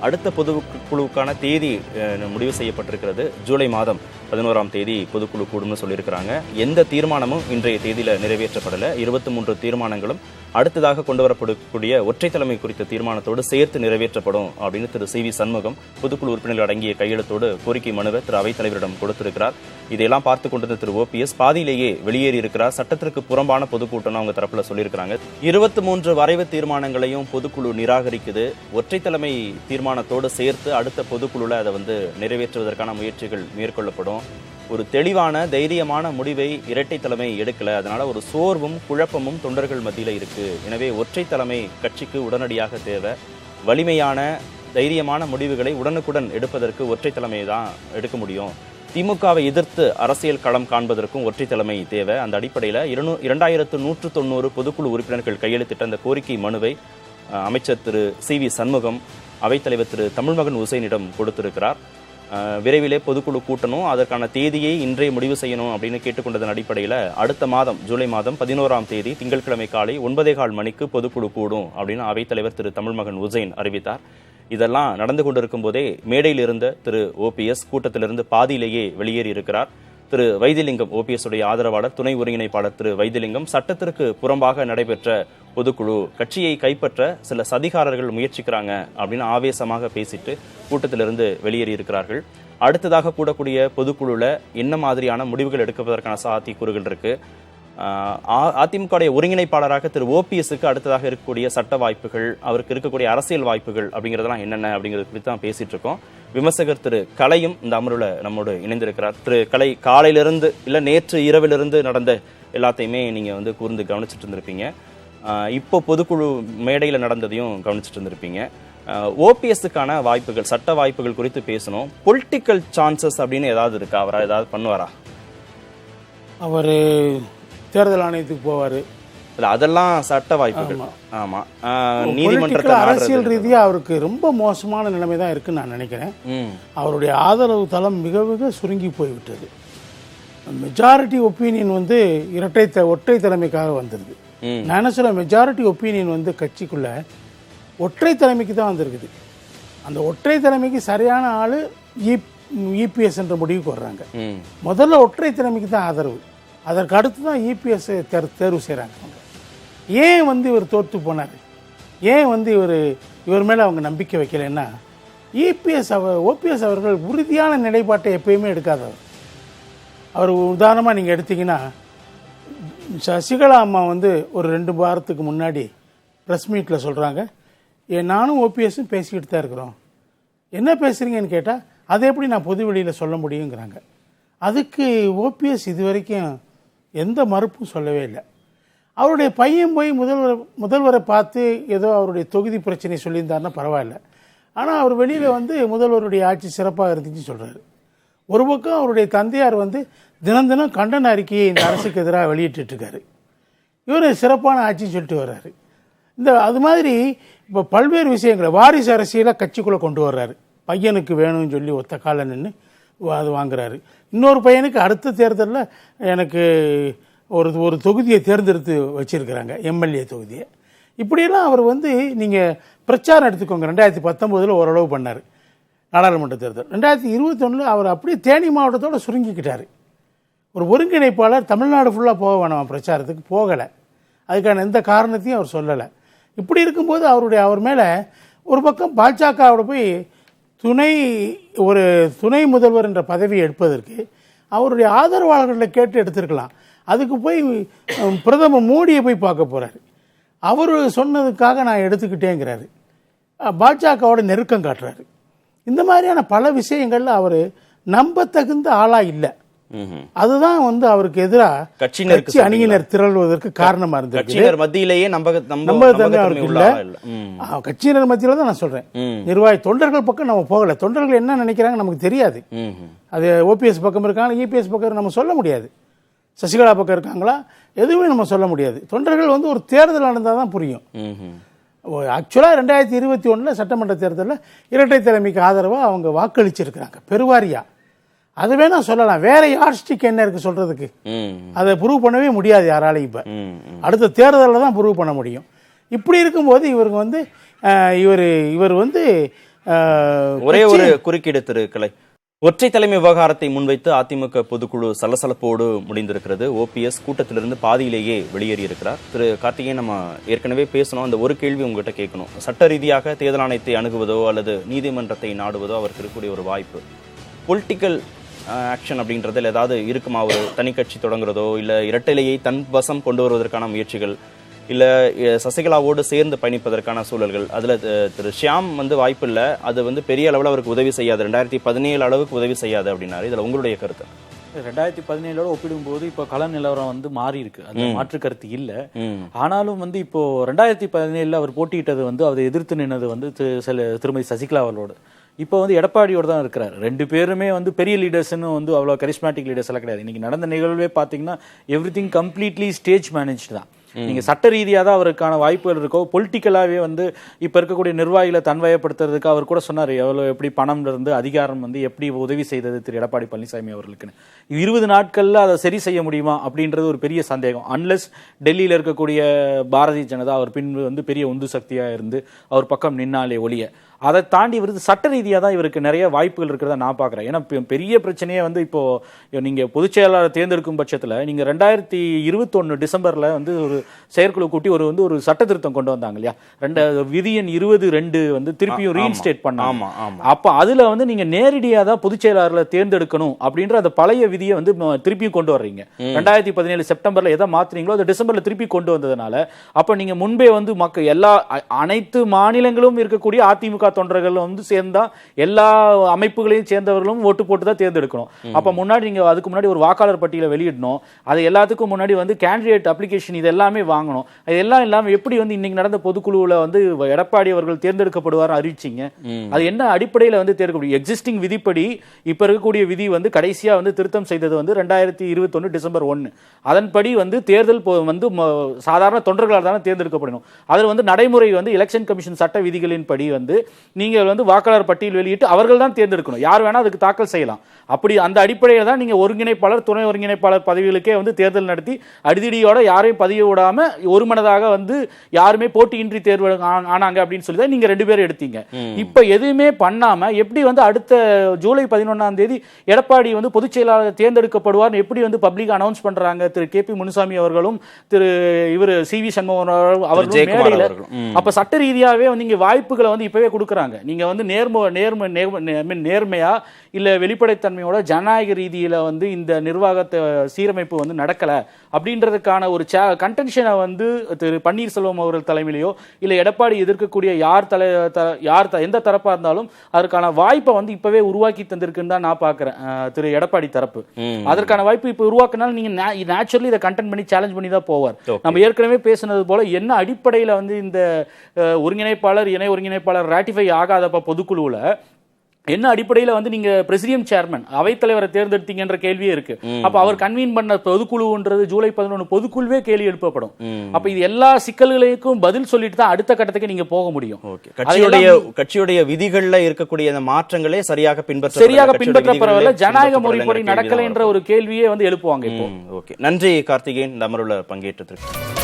அடுத்த பொதுக்குழுவுக்கான தேதி முடிவு செய்யப்பட்டிருக்கிறது. ஜூலை மாதம் 11ஆம் தேதி பொதுக்குழு கூடும்னு சொல்லியிருக்கிறாங்க. எந்த தீர்மானமும் இன்றைய தேதியில நிறைவேற்றப்படல. 23 தீர்மானங்களும் அடுத்ததாக கொண்டு வரப்படக்கூடிய ஒற்றை தலைமை குறித்த தீர்மானத்தோடு சேர்த்து நிறைவேற்றப்படும் அப்படின்னு திரு CV சண்முகம் பொதுக்குழு உறுப்பினர்கள் அடங்கிய கையெழுத்தோடு கோரிக்கை மனுவை திரு அவைத்தலைவரிடம் கொடுத்திருக்கிறார். இதையெல்லாம் பார்த்து கொண்டிருந்த திரு OPS பாதியிலேயே வெளியேறி இருக்கிறார். சட்டத்திற்கு புறம்பான பொதுக்கூட்டம் அவங்க தரப்புல சொல்லியிருக்கிறாங்க. 23 வரைவு தீர்மானங்களையும் பொதுக்குழு நிராகரிக்குது. ஒற்றை தலைமை தீர்மானத்தோடு சேர்த்து அடுத்த பொதுக்குழுல அதை நிறைவேற்றுவதற்கான முயற்சிகள் மேற்கொள்ளப்படும். ஒரு தெளிவான தைரியமான முடிவை இரட்டை தலைமை எடுக்கல. அதனால ஒரு சோர்வும் குழப்பமும் தொண்டர்கள் மத்தியில இருக்கு. எனவே ஒற்றை தலைமை கட்சிக்கு உடனடியாக தேவை. வலிமையான தைரியமான முடிவுகளை உடனுக்குடன் எடுப்பதற்கு ஒற்றை தலைமை தான் எடுக்க முடியும். திமுகவை எதிர்த்து அரசியல் களம் காண்பதற்கும் ஒற்றை தலைமை தேவை. அந்த அடிப்படையில் 2190 பொதுக்குழு உறுப்பினர்கள் கையெழுத்திட்ட அந்த கோரிக்கை மனுவை அமைச்சர் திரு CV சண்முகம் அவைத்தலைவர் திரு தமிழ்மகன் உசேனிடம் கொடுத்திருக்கிறார். விரைவிலே பொதுக்குழு கூட்டணும், அதற்கான தேதியை இன்றைய முடிவு செய்யணும் அப்படின்னு கேட்டுக்கொண்டதன் அடிப்படையில் அடுத்த மாதம் ஜூலை மாதம் 11ஆம் தேதி திங்கட்கிழமை காலை 9:15 மணிக்கு பொதுக்குழு கூடும் அப்படின்னு அவைத்தலைவர் திரு தமிழ்மகன் உசேன் அறிவித்தார். இதெல்லாம் நடந்து கொண்டிருக்கும் போதே மேடையில் இருந்த திரு OPS கூட்டத்திலிருந்து பாதியிலேயே வெளியேறி இருக்கிறார். திரு வைத்திலிங்கம், OPS உடைய ஆதரவாளர், துணை ஒருங்கிணைப்பாளர் திரு வைத்திலிங்கம், சட்டத்திற்கு புறம்பாக நடைபெற்ற பொதுக்குழு கட்சியை கைப்பற்ற சில சதிகாரர்கள் முயற்சிக்கிறாங்க அப்படின்னு ஆவேசமாக பேசிட்டு கூட்டத்திலிருந்து வெளியேறி இருக்கிறார்கள். அடுத்ததாக கூடக்கூடிய பொதுக்குழுல என்ன மாதிரியான முடிவுகள் எடுப்பதற்கான சாத்தியக்கூறுகள் இருக்கு? அதிமுக ஒருங்கிணைப்பாளராக திரு OPSக்கு அடுத்ததாக இருக்கக்கூடிய சட்ட வாய்ப்புகள், அவருக்கு இருக்கக்கூடிய அரசியல் வாய்ப்புகள் அப்படிங்கிறதெல்லாம் என்னென்ன அப்படிங்கிறது குறித்து தான் பேசிட்டு இருக்கோம். விமர்சகர் திரு கலையும் இந்த அமர்வுல நம்மோடு இணைந்திருக்கிறார். திரு கலை, காலையிலிருந்து இல்ல நேற்று இரவிலிருந்து நடந்த எல்லாத்தையுமே நீங்க கூர்ந்து கவனிச்சுட்டு இருந்திருப்பீங்க. இப்போ பொதுக்குழு மேடையில் நடந்ததையும் கவனிச்சுட்டு இருந்திருப்பீங்க. OPSக்கான வாய்ப்புகள், சட்ட வாய்ப்புகள் குறித்து பேசணும். பொலிட்டிக்கல் சான்சஸ் அப்படின்னு ஏதாவது இருக்கா? அவரா ஏதாவது பண்ணுவாரா? அவர் தேர்தல் ஆணையத்துக்கு போவாரு. அதெல்லாம் சட்ட வாய்ப்புகள். ஆமா, நீதிமன்றத்தில் அரசியல் ரீதியா அவருக்கு ரொம்ப மோசமான நிலைமை தான் இருக்குன்னு நான் நினைக்கிறேன். அவருடைய ஆதரவு தளம் மிக மிக சுருங்கி போய்விட்டது. மெஜாரிட்டி ஒப்பீனியன் ஒற்றை தலைமைக்காக வந்துருது. நான் என்ன சொல்ல, மெஜாரிட்டி ஒப்பீனியன் கட்சிக்குள்ள ஒற்றை தலைமைக்கு தான் வந்திருக்குது. அந்த ஒற்றை தலைமைக்கு சரியான ஆளு EPS என்ற முடிவுக்கு வர்றாங்க. முதல்ல ஒற்றை தலைமைக்கு தான் ஆதரவு, அதற்கு அடுத்து தான் EPS தேர்வு செய்கிறாங்க. ஏன் இவர் தோற்று போனார்? ஏன் இவர் மேலே அவங்க நம்பிக்கை வைக்கலைன்னா, OPS அவர்கள் உறுதியான நிலைப்பாட்டை எப்பயுமே எடுக்காதவர். அவர் உதாரணமாக நீங்கள் எடுத்தீங்கன்னா சசிகலா அம்மா வந்து ஒரு 2 வாரத்துக்கு முன்னாடி ப்ரெஸ் மீட்டில் சொல்கிறாங்க, நானும் ஓபிஎஸும் பேசிக்கிட்டு தான் இருக்கிறோம், என்ன பேசுகிறீங்கன்னு கேட்டால் அதை எப்படி நான் பொது வெளியில் சொல்ல முடியுங்கிறாங்க. அதுக்கு ஓபிஎஸ் இது வரைக்கும் எந்த மறுப்பும் சொல்லவே இல்லை. அவருடைய பையன் போய் முதல்வரை பார்த்து ஏதோ அவருடைய தொகுதி பிரச்சனை சொல்லியிருந்தாருன்னா பரவாயில்ல, ஆனால் அவர் வெளியில் வந்து முதல்வருடைய ஆட்சி சிறப்பாக இருந்துச்சுன்னு சொல்கிறாரு. ஒரு பக்கம் அவருடைய தந்தையார் வந்து தினம் தினம் கண்டன அறிக்கையை இந்த அரசுக்கு எதிராக வெளியிட்டுருக்காரு. இவர் சிறப்பான ஆட்சின்னு சொல்லிட்டு வர்றாரு. அது மாதிரி இப்போ பல்வேறு விஷயங்களை வாரிசு அரசியலை கட்சிக்குள்ளே கொண்டு வர்றாரு. பையனுக்கு வேணும்னு சொல்லி ஒத்த கால நின்று அது வாங்குறாரு. இன்னொரு பையனுக்கு அடுத்த தேர்தலில் எனக்கு ஒரு தொகுதியை தேர்ந்தெடுத்து வச்சிருக்கிறாங்க, எம்எல்ஏ தொகுதியை. இப்படியெல்லாம் அவர் வந்து நீங்கள் பிரச்சாரம் எடுத்துக்கோங்க. 2019 ஓரளவு பண்ணார் நாடாளுமன்ற தேர்தல். 2021 அவர் அப்படியே தேனி மாவட்டத்தோடு சுருங்கிக்கிட்டார். ஒரு ஒருங்கிணைப்பாளர் தமிழ்நாடு ஃபுல்லாக போக வேணாம் பிரச்சாரத்துக்கு, போகலை. அதுக்கான எந்த காரணத்தையும் அவர் சொல்லலை. இப்படி இருக்கும்போது அவர் மேலே ஒரு பக்கம் பாஜகவோட போய் துணை முதல்வர் என்ற பதவியை எடுப்பதற்கு அவருடைய ஆதரவாளர்களை கேட்டு எடுத்திருக்கலாம். அதுக்கு போய் பிரதமர் மோடியை போய் பார்க்க போகிறாரு. அவர் சொன்னதுக்காக நான் எடுத்துக்கிட்டேங்கிறாரு. பாஜகவோட நெருக்கம் காட்டுறாரு. இந்த மாதிரியான பல விஷயங்கள்ல அவர் நம்பத்தகுந்த ஆளா இல்லை. அதுதான் வந்து அவருக்கு எதிராக கட்சி அணியினர் திரள்வதற்கு காரணமா இருந்தது. கட்சியினர் மத்தியிலேயே கட்சியினர் மத்தியில தான் நான் சொல்றேன். நிர்வாகி தொண்டர்கள் பக்கம் நம்ம போகல. தொண்டர்கள் என்ன நினைக்கிறாங்க நமக்கு தெரியாது. அது ஓபிஎஸ் பக்கம் இருக்காங்க, இபிஎஸ் பக்கம் நம்ம சொல்ல முடியாது. சசிகலா பக்கம் இருக்காங்களா, எதுவுமே நம்ம சொல்ல முடியாது. தொண்டர்கள் வந்து ஒரு தேர்தல் நடந்தால் தான் புரியும். ஆக்சுவலாக 2021 சட்டமன்ற தேர்தலில் இரட்டை தலைமைக்கு ஆதரவாக அவங்க வாக்களிச்சிருக்கிறாங்க பெருவாரியா. அது வேணா சொல்லலாம். வேற யார்ஸ்டிக் என்ன இருக்கு சொல்றதுக்கு? அதை ப்ரூவ் பண்ணவே முடியாது யாராலையும். இப்ப அடுத்த தேர்தலில் தான் ப்ரூவ் பண்ண முடியும். இப்படி இருக்கும்போது இவருக்கு வந்து இவர் வந்து ஒரே ஒரு குறுக்கீடு திரு கலை, ஒற்றை தலைமை விவகாரத்தை முன்வைத்து அதிமுக பொதுக்குழு சலசலப்போடு முடிந்திருக்கிறது. ஓபிஎஸ் கூட்டத்திலிருந்து பாதியிலேயே வெளியேறி இருக்கிறார். திரு கார்த்திகேயன், நம்ம ஏற்கனவே பேசணும், அந்த ஒரு கேள்வி உங்ககிட்ட கேட்கணும். சட்ட ரீதியாக தேர்தல் ஆணையத்தை அணுகுவதோ அல்லது நீதிமன்றத்தை நாடுவதோ அவருக்கு இருக்கக்கூடிய ஒரு வாய்ப்பு, பொலிட்டிக்கல் ஆக்ஷன் அப்படின்றதில் ஏதாவது இருக்குமா? ஒரு தனி கட்சி தொடங்குறதோ இல்லை இரட்டைலையை தன் வசம் கொண்டு வருவதற்கான முயற்சிகள், இல்லை சசிகலாவோடு சேர்ந்து பயணிப்பதற்கான சூழல்கள், அதில் திரு ஷியாம் வந்து வாய்ப்பு இல்லை, அது வந்து பெரிய அளவில் அவருக்கு உதவி செய்யாது, 2017 அளவுக்கு உதவி செய்யாது அப்படின்னாரு. இதில் உங்களுடைய கருத்து? 2017 ஒப்பிடும்போது இப்போ கள நிலவரம் வந்து மாறி இருக்கு, அது மாற்று கருத்து இல்லை. ஆனாலும் வந்து இப்போ 2017 அவர் போட்டியிட்டது வந்து அதை எதிர்த்து நின்னது வந்து திருமதி சசிகலா அவர்களோடு. இப்போ வந்து எடப்பாடியோடு தான் இருக்கிறார். 2 பேருமே வந்து பெரிய லீடர்ஸ்ன்னு வந்து அவ்வளோ கரிஸ்மேட்டிக் லீடர்ஸ் எல்லாம் கிடையாது. இன்னைக்கு நடந்த நிகழ்வே பார்த்தீங்கன்னா எவ்ரிதிங் கம்ப்ளீட்லி ஸ்டேஜ் மேனேஜ் தான். நீங்க சட்ட ரீதியாக தான் அவருக்கான வாய்ப்புகள் இருக்கோ, பொலிட்டிக்கலாகவே வந்து இப்போ இருக்கக்கூடிய நிர்வாகிகளை தன்வயப்படுத்துறதுக்கு அவர் கூட சொன்னார், எவ்வளோ எப்படி பணம் இருந்து அதிகாரம் வந்து எப்படி உதவி செய்தது திரு எடப்பாடி பழனிசாமி அவர்களுக்குன்னு. 20 நாட்களில் அதை சரி செய்ய முடியுமா அப்படின்றது ஒரு பெரிய சந்தேகம். அன்லெஸ் டெல்லியில் இருக்கக்கூடிய பாரதிய ஜனதா அவர் பின் வந்து பெரிய உந்து சக்தியாக இருந்து அவர் பக்கம் நின்னாலே ஒழிய, அதை தாண்டி இவருக்கு சட்ட ரீதியாக தான் இவருக்கு நிறைய வாய்ப்புகள் இருக்கிறத நான் பார்க்குறேன். ஏன்னா பெரிய பிரச்சனையே வந்து இப்போ நீங்கள் பொதுச் செயலாளர் தேர்ந்தெடுக்கும் பட்சத்தில் நீங்கள் 2021 டிசம்பரில் வந்து ஒரு செயற்குழு கூட்டி ஒரு சட்ட திருத்தம் கொண்டு வந்தாங்க இல்லையா, விதி எண் 20(2) வந்து திருப்பியும் ரீஇன்ஸ்டேட் பண்ணாங்க. அப்போ அதில் வந்து நீங்கள் நேரடியாக தான் பொதுச் செயலாளர்களை தேர்ந்தெடுக்கணும் அப்படின்ற அந்த பழைய விதியை வந்து திருப்பியும் கொண்டு வர்றீங்க. 2017 செப்டம்பரில் எதை மாற்றுறீங்களோ அதை டிசம்பரில் திருப்பி கொண்டு வந்ததுனால அப்போ நீங்கள் முன்பே வந்து அனைத்து மாநிலங்களும் இருக்கக்கூடிய அதிமுக தொண்டர்கள் வந்து சேர்ந்தா எல்லா அமைப்புகளையும் சேர்ந்தவர்களும் ஓட்டு போட்டு தான் தேர்ந்தெடுக்கணும். அப்ப முன்னாடி நீங்க அதுக்கு முன்னாடி ஒரு வாக்காளர் பட்டியலை வெளியிடணும், அது எல்லாத்துக்கும் முன்னாடி வந்து கேண்டிடேட் அப்ளிகேஷன் இது எல்லாமே வாங்கணும். இதெல்லாம் இல்லாம எப்படி வந்து இன்னைக்கு நடந்த பொதுக்குழுவில் வந்து எடப்பாடி அவர்கள் தேர்ந்தெடுக்கப்படுவார் அறிவிச்சிங்க? அது என்ன அடிப்படையில் வந்து தேர்ந்தெடுக்க எக்ஸிஸ்டிங் விதிப்படி இப்ப இருக்கக்கூடிய விதி வந்து கடைசியா வந்து திருத்தம் செய்தது வந்து 2021 டிசம்பர் 1. அதன்படி வந்து தேர்தல் வந்து சாதாரண தொண்டர்களால் தானே தேர்ந்தெடுக்கப்படணும். அதில் வந்து நடைமுறை வந்து எலெக்ஷன் கமிஷன் சட்ட விதிகளின் படி வந்து நீங்கள் வந்து வாக்காளர் பட்டியல் வெளியிட்டு அவர்கள் தான் தேர்ந்தெடுக்கணும். யார் வேணா அதுக்கு தாக்கல் செய்யலாம். அப்படி அந்த அடிப்படையில் தான் நீங்க ஒருங்கிணைப்பாளர் துணை ஒருங்கிணைப்பாளர் பதவிகளுக்கே வந்து தேர்தல் நடத்தி அடிதடியோட யாரையும் பதிவு போடாம ஒருமனதாக வந்து யாருமே போட்டியின்றி தேர்வு ஆனாங்க அப்படின்னு சொல்லி தான் நீங்க 2 பேரும் எடுத்தீங்க. இப்ப எதுவுமே பண்ணாம எப்படி வந்து அடுத்த ஜூலை 11ஆம் தேதி எடப்பாடி வந்து பொதுச் செயலாளர் தேர்ந்தெடுக்கப்படுவார் எப்படி வந்து பப்ளிக் அனௌன்ஸ் பண்றாங்க திரு KP முனுசாமி அவர்களும் திரு இவர் CV சண்முகம் அவர்களும் மேடையில. அப்ப சட்ட ரீதியாவே வந்து இங்க வாய்ப்புகளை வந்து இப்பவே கொடுக்குறாங்க. நீங்க வந்து நேர்மையா இல்ல வெளிப்படைத்தன்மையோட ஜனநாயக ரீதியில வந்து இந்த நிர்வாகத்தை சீரமைப்பு வந்து நடக்கல அப்படின்றதுக்கான ஒரு கண்டென்ஷனை வந்து திரு பன்னீர்செல்வம் அவர்கள் தலைமையிலையோ இல்ல எடப்பாடி எதிர்க்கக்கூடிய எந்த தரப்பா இருந்தாலும் அதற்கான வாய்ப்பை வந்து இப்பவே உருவாக்கி தந்திருக்குன்னு தான் நான் பாக்குறேன் திரு எடப்பாடி தரப்பு. அதற்கான வாய்ப்பு இப்ப உருவாக்குனால நீங்க நேச்சுரலி இதை கண்டென்ட் பண்ணி சேலஞ்ச் பண்ணி தான் போவார். நம்ம ஏற்கனவே பேசினது போல என்ன அடிப்படையில வந்து இந்த ஒருங்கிணைப்பாளர் இணை ஒருங்கிணைப்பாளர் ராட்டிஃபை ஆகாதப்ப பொதுக்குழுவுல என்ன அடிப்படையில் வந்து நீங்க பிரசிடியம் சேர்மன் அவைத்தலைவரை தேர்ந்தெடுத்தீங்கன்ற கேள்வியே இருக்கு. அப்ப அவர் கன்வீன் பண்ண பொதுக்குழுன்றது ஜூலை 11 பொதுக்குழுவே கேள்வி எழுப்பப்படும். அப்ப இது எல்லா சிக்கல்களுக்கும் பதில் சொல்லிட்டு தான் அடுத்த கட்டத்துக்கு நீங்க போக முடியும். கட்சியுடைய விதிகள்ல இருக்கக்கூடிய அந்த மாற்றங்களே சரியாக பின்பற்றப்படவில்லை, ஜனநாயக முறைப்படி நடக்கல என்ற ஒரு கேள்வியே வந்து எழுப்புவாங்க இப்போ. நன்றி கார்த்திகேயன் இந்த அமர்வுல பங்கேற்றதற்கு.